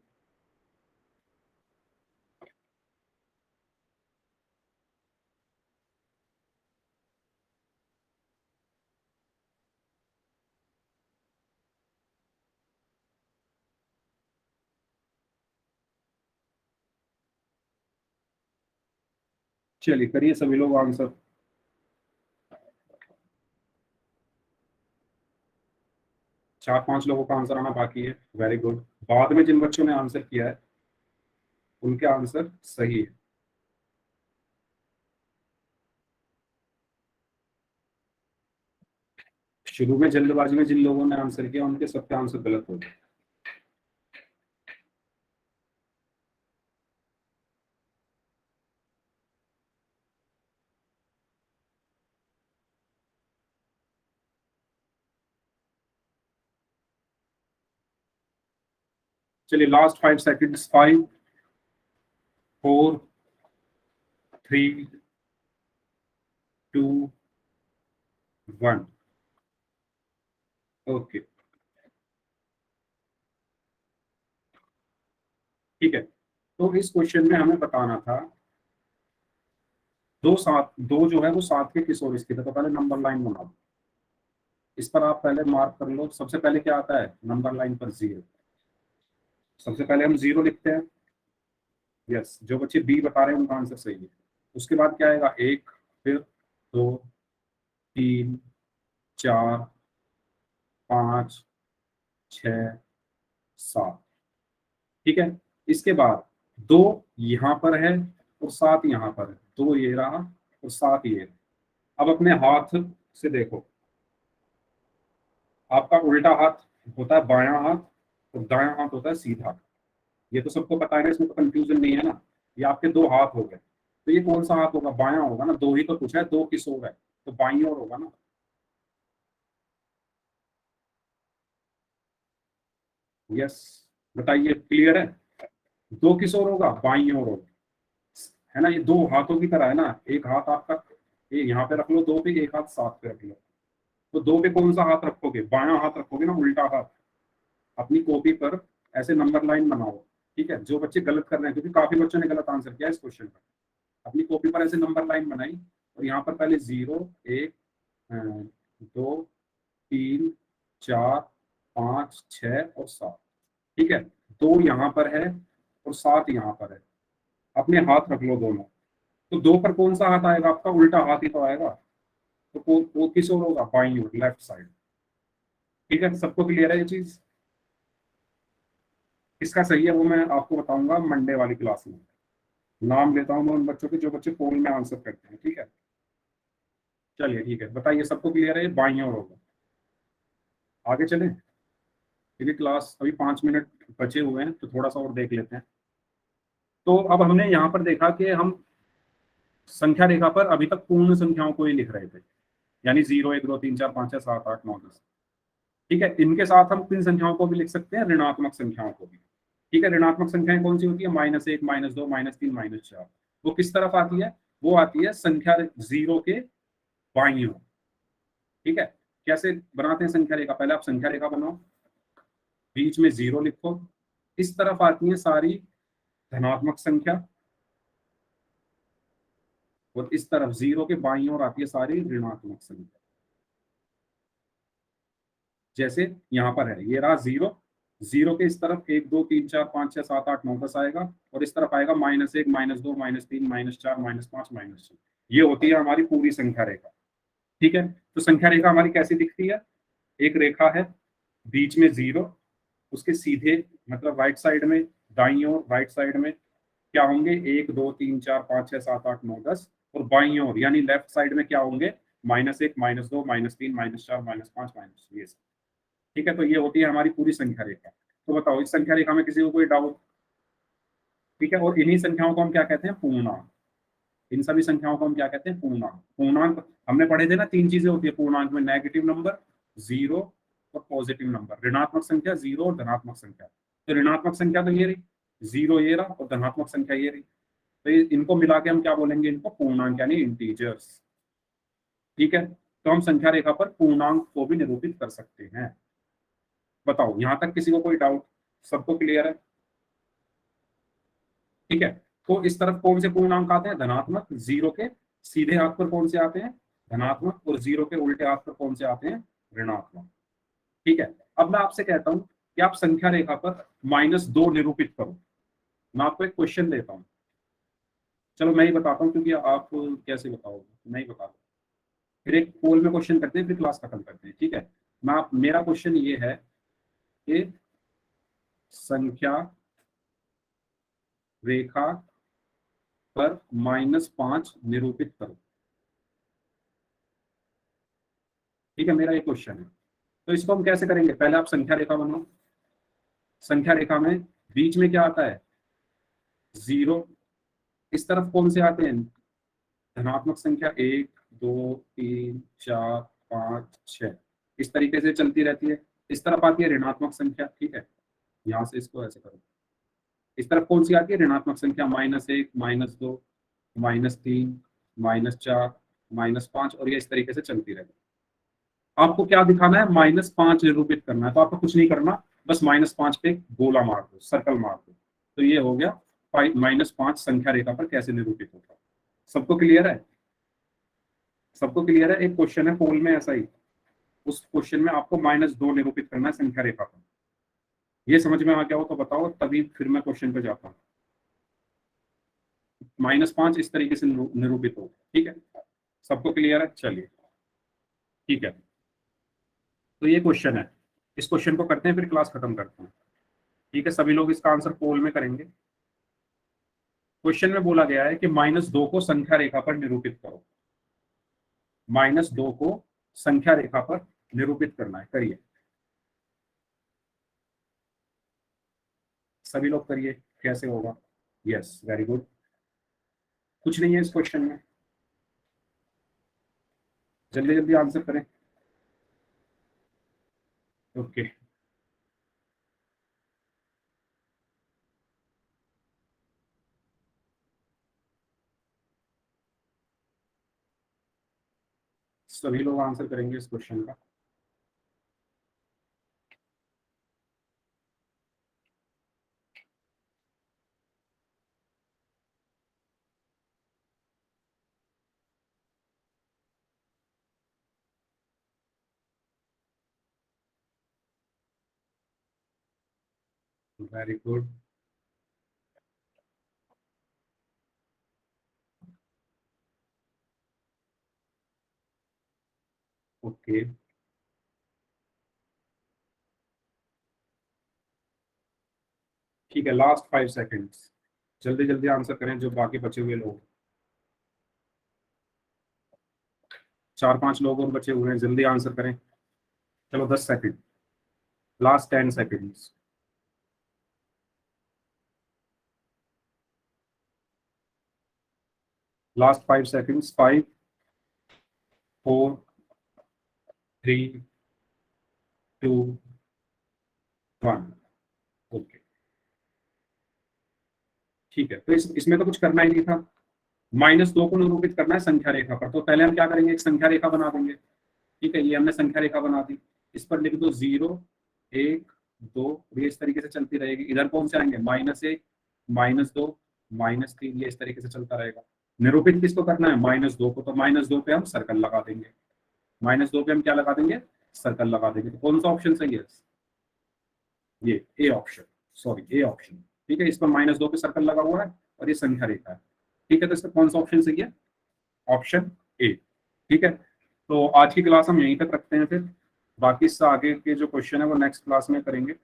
चलिए करिए सभी लोग आंसर। 4 5 लोगों का आंसर आना बाकी है, वेरी गुड। बाद में जिन बच्चों ने आंसर किया है उनके आंसर सही है। शुरू में जल्दबाजी में जिन लोगों ने आंसर किया उनके सबके आंसर गलत हो गए। चलिए लास्ट 5 सेकंड्स, 5 4 3 2 1। ओके ठीक है, तो इस क्वेश्चन में हमें बताना था दो जो है वो साथ के किस और इसके थे, तो पहले नंबर लाइन बना दो। इस पर आप पहले मार्क कर लो। सबसे पहले क्या आता है नंबर लाइन पर 0, सबसे पहले हम 0 लिखते हैं। यस, जो बच्चे बी बता रहे हैं उनका आंसर सही है। उसके बाद क्या आएगा 1, फिर 2 3 4 5 6 7। ठीक है, इसके बाद 2 यहाँ पर है और 7 यहाँ पर है, 2 ये रहा और 7 ये है। अब अपने हाथ से देखो, आपका उल्टा हाथ होता है बायां हाथ और दायां हाथ होता है सीधा। ये तो सबको पता है ना, इसमें तो कंफ्यूजन नहीं है ना। ये आपके 2 हाथ हो गए, तो ये कौन सा हाथ होगा, बायां होगा ना। 2 ही तो पूछा है, 2 किस ओर है, तो बाईं ओर होगा ना। यस, बताइए क्लियर है। 2 किस ओर होगा, बाईं ओर होगा, है ना। ये 2 हाथों की तरह है ना। एक हाथ आपका ये यहाँ पे रख लो 2 पे, एक हाथ 7 पे रख लो। तो 2 पे कौन सा हाथ रखोगे, बायां हाथ रखोगे ना, उल्टा हाथ। अपनी कॉपी पर ऐसे नंबर लाइन बनाओ। ठीक है, जो बच्चे गलत कर रहे हैं, क्योंकि काफी बच्चों ने गलत आंसर किया इस क्वेश्चन का, अपनी कॉपी पर ऐसे नंबर लाइन बनाई और यहाँ पर पहले 0 1 2 3 4 5 6 और 7। ठीक है, 2 यहाँ पर है और 7 यहाँ पर है। अपने हाथ रख लो दोनों। तो 2 पर कौन सा हाथ आएगा, आपका उल्टा हाथ ही तो आएगा। तो वो किस ओर होगा, बाईं ओर, लेफ्ट साइड। ठीक है, सबको क्लियर है ये चीज। इसका सही है वो मैं आपको बताऊंगा मंडे वाली क्लास में। नाम लेता हूँ मैं उन बच्चों के जो बच्चे पोल में आंसर करते हैं। ठीक है, चलिए ठीक है, बताइए सबको क्लियर है, ये बाईं ओर होगा। आगे चलें, क्योंकि क्लास अभी 5 मिनट बचे हुए हैं, तो थोड़ा सा और देख लेते हैं। तो अब हमने यहाँ पर देखा कि हम संख्या रेखा पर अभी तक पूर्ण संख्याओं को ही लिख रहे थे, यानी 0 1 2 3 4 5 6 7 8 9 10। ठीक है, इनके साथ हम किन संख्याओं को भी लिख सकते हैं, ऋणात्मक संख्याओं को भी। ठीक है, ऋणात्मक संख्याएं कौन सी होती है, -1 -2 -3 -4। वो किस तरफ आती है, वो आती है संख्या 0 के बाईं ओर। ठीक है, कैसे बनाते हैं संख्या रेखा, पहले आप संख्या रेखा बनाओ, बीच में 0 लिखो। इस तरफ आती है सारी धनात्मक संख्या और इस तरफ 0 के बाईं ओर आती है सारी ऋणात्मक संख्या। जैसे यहाँ पर है, ये रहा 0, 0 के इस तरफ 1 2 3 4 5 6 7 8 9 10 आएगा और इस तरफ आएगा -1 -2 -3 -4 -5 -6। ये होती है हमारी पूरी संख्या रेखा। ठीक है, तो संख्या रेखा हमारी कैसी दिखती है, एक रेखा है, बीच में 0, उसके सीधे मतलब राइट साइड में, दाईं ओर राइट साइड में क्या होंगे, 1 2 3 4 5 6 7 8 9 10, और बाईं ओर यानी लेफ्ट साइड में क्या होंगे, -1 -2 -3 -4 -5 -6, ये सब। ठीक है, तो ये होती है हमारी पूरी संख्या रेखा। तो बताओ इस संख्या रेखा में किसी को कोई डाउट। ठीक है, और इन्हीं संख्याओं को हम क्या कहते हैं, पूर्णांक। इन सभी संख्याओं को हम क्या कहते हैं, पूर्णांक। पूर्णांक हमने पढ़े थे ना, 3 चीजें होती है पूर्णांक में, नेगेटिव नंबर, 0 और पॉजिटिव नंबर। ऋणात्मक संख्या, 0 और धनात्मक संख्या। तो ऋणात्मक संख्या तो ये रही, 0 ये रहा और धनात्मक संख्या ये रही। तो इनको मिला के हम क्या बोलेंगे, इनको पूर्णांक यानी इंटीजर्स। ठीक है, तो हम संख्या रेखा पर पूर्णांक को भी निरूपित कर सकते हैं। बताओ यहां तक किसी को कोई डाउट, सबको क्लियर है। ठीक है, तो इस तरफ कौन से पूर्णांक आते हैं, धनात्मक। 0 के सीधे हाथ पर कौन से आते हैं, धनात्मक, और 0 के उल्टे हाथ पर कौन से आते हैं, ऋणात्मक। ठीक है, अब मैं आपसे कहता हूं कि आप संख्या रेखा पर -2 निरूपित करो। मैं आपको एक क्वेश्चन देता हूं, चलो मैं ही बताता हूं, क्योंकि आप कैसे बताओगे, मैं ही बता दूं। फिर एक पोल में क्वेश्चन करते हैं, फिर क्लास खत्म करते हैं। ठीक है, मेरा क्वेश्चन ये है कि संख्या रेखा पर -5 निरूपित करो। ठीक है, मेरा ये क्वेश्चन है। तो इसको हम कैसे करेंगे, पहले आप संख्या रेखा बनाओ। संख्या रेखा में बीच में क्या आता है, 0। इस तरफ कौन से आते हैं, धनात्मक संख्या, 1 2 3 4 5 6। इस तरीके से चलती रहती है। इस तरफ आती है ऋणात्मक संख्या। ठीक है, यहाँ से इसको ऐसे करो। इस तरफ कौन सी आती है ऋणात्मक संख्या, -1, -2, -3, -4, -5, और ये इस तरीके से चलती रहेगी। आपको क्या दिखाना है, -5 निरूपित करना है, तो आपको कुछ नहीं करना, बस -5 पे गोला मार दो, सर्कल मार दो, तो ये हो गया -5 संख्या रेखा पर कैसे निरूपित होता है। सबको क्लियर है? सबको क्लियर है? एक क्वेश्चन है पोल में ऐसा ही, उस क्वेश्चन में आपको -2 निरूपित करना है संख्या रेखा पर। ये समझ में आ गया हो तो बताओ, तभी फिर मैं क्वेश्चन पे जाता हूँ। -5 इस तरीके से निरूपित हो, ठीक है? सबको क्लियर है? चलिए ठीक है, तो ये क्वेश्चन है, इस क्वेश्चन को करते हैं फिर क्लास खत्म करते हैं। ठीक है, सभी लोग इसका आंसर पोल में करेंगे। क्वेश्चन में बोला गया है कि -2 को संख्या रेखा पर निरूपित करो। -2 को संख्या रेखा पर निरूपित करना है, करिए सभी लोग करिए, कैसे होगा? Yes, very good. कुछ नहीं है इस क्वेश्चन में, जल्दी जल्दी आंसर करें। ओके, सभी लोग आंसर करेंगे इस क्वेश्चन का। Very good. ओके, ठीक है, लास्ट 5 सेकेंड्स, जल्दी जल्दी आंसर करें जो बाकी बचे हुए लोग। 4-5 लोग और बचे हुए हैं, जल्दी आंसर करें। चलो 10 second, last 10 seconds. Last 5 seconds, 5, 4, 3, 2, 1। Okay, ठीक है, तो इसमें तो कुछ करना ही नहीं था। -2 को निरूपित करना है संख्या रेखा पर, तो पहले हम क्या करेंगे, एक संख्या रेखा बना देंगे। ठीक है, ये हमने संख्या रेखा बना दी, इस पर लिख दो 0, 1, 2, ये इस तरीके से चलती रहेगी। इधर कौन से आएंगे, -1, -2, -3, ये इस तरीके से चलता रहेगा। निरूपित किसको करना है, -2 को, तो -2 पे हम सर्कल लगा देंगे। -2 पे हम क्या लगा देंगे, सर्कल लगा देंगे। तो कौन सा ऑप्शन सही है, ये A option, sorry A option. ठीक है, इस पर -2 पे सर्कल लगा हुआ है और ये संख्या रेखा है। ठीक है, तो इसका कौन सा ऑप्शन सही है, ऑप्शन ए। ठीक है, तो आज की क्लास हम यहीं तक रखते हैं, फिर बाकी इससे आगे के जो क्वेश्चन है वो नेक्स्ट क्लास में करेंगे।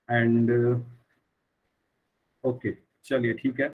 एंड ओके, चलिए ठीक है।